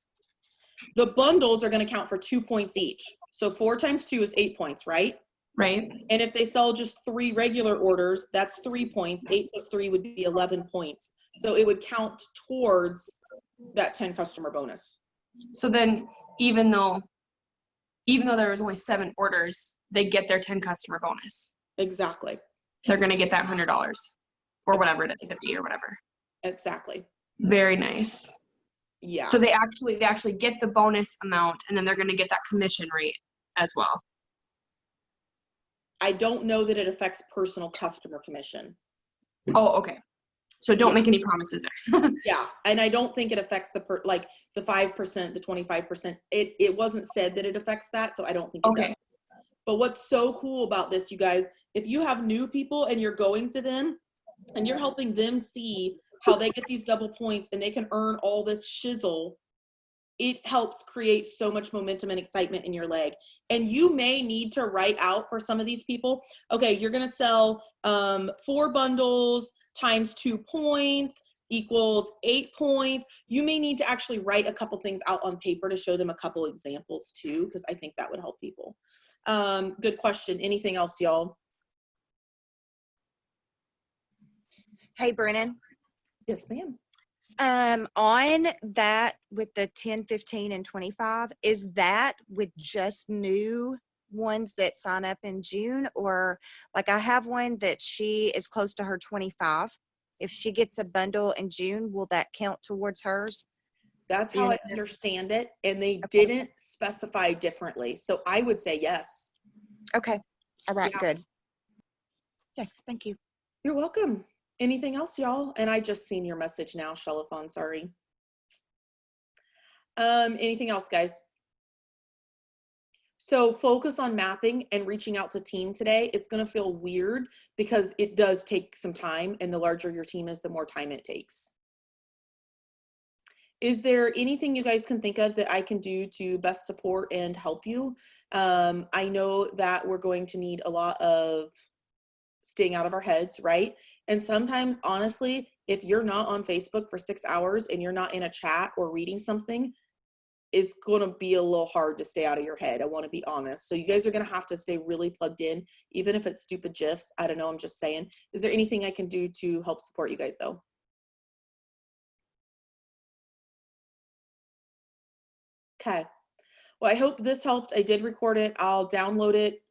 The bundles are going to count for 2 points each. So 4 times 2 is 8 points, right? Right. And if they sell just 3 regular orders, that's 3 points. 8 plus 3 would be 11 points. So it would count towards that 10 customer bonus. So then even though there was only 7 orders, they get their 10 customer bonus. Exactly. They're going to get that $100 or whatever it is, 50 or whatever. Exactly. Very nice. Yeah. So they actually get the bonus amount, and then they're going to get that commission rate as well. I don't know that it affects personal customer commission. Oh, okay. So don't make any promises there. Yeah, and I don't think it affects the 5%, the 25%. It wasn't said that it affects that, so I don't think it does. But what's so cool about this, you guys, if you have new people and you're going to them and you're helping them see how they get these double points and they can earn all this shizzle, it helps create so much momentum and excitement in your leg. And you may need to write out for some of these people, okay, you're going to sell 4 bundles times 2 points equals 8 points. You may need to actually write a couple things out on paper to show them a couple examples too, because I think that would help people. Good question. Anything else, y'all? Hey, Brennan. Yes, ma'am. On that with the 10, 15, and 25, is that with just new ones that sign up in June? Or like I have one that she is close to her 25. If she gets a bundle in June, will that count towards hers? That's how I understand it. And they didn't specify differently. So I would say yes. Okay. All right. Yeah. Good. Yeah. Thank you. You're welcome. Anything else, y'all? And I just seen your message now, Shelifon, sorry. Anything else, guys? So focus on mapping and reaching out to team today. It's going to feel weird because it does take some time, and the larger your team is, the more time it takes. Is there anything you guys can think of that I can do to best support and help you? I know that we're going to need a lot of staying out of our heads, right? And sometimes, honestly, if you're not on Facebook for 6 hours and you're not in a chat or reading something, it's going to be a little hard to stay out of your head. I want to be honest. So you guys are going to have to stay really plugged in, even if it's stupid GIFs. I don't know. I'm just saying. Is there anything I can do to help support you guys though? Okay. Well, I hope this helped. I did record it. I'll download it.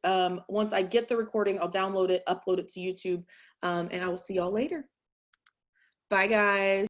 Once I get the recording, I'll download it, upload it to YouTube, and I will see y'all later. Bye, guys.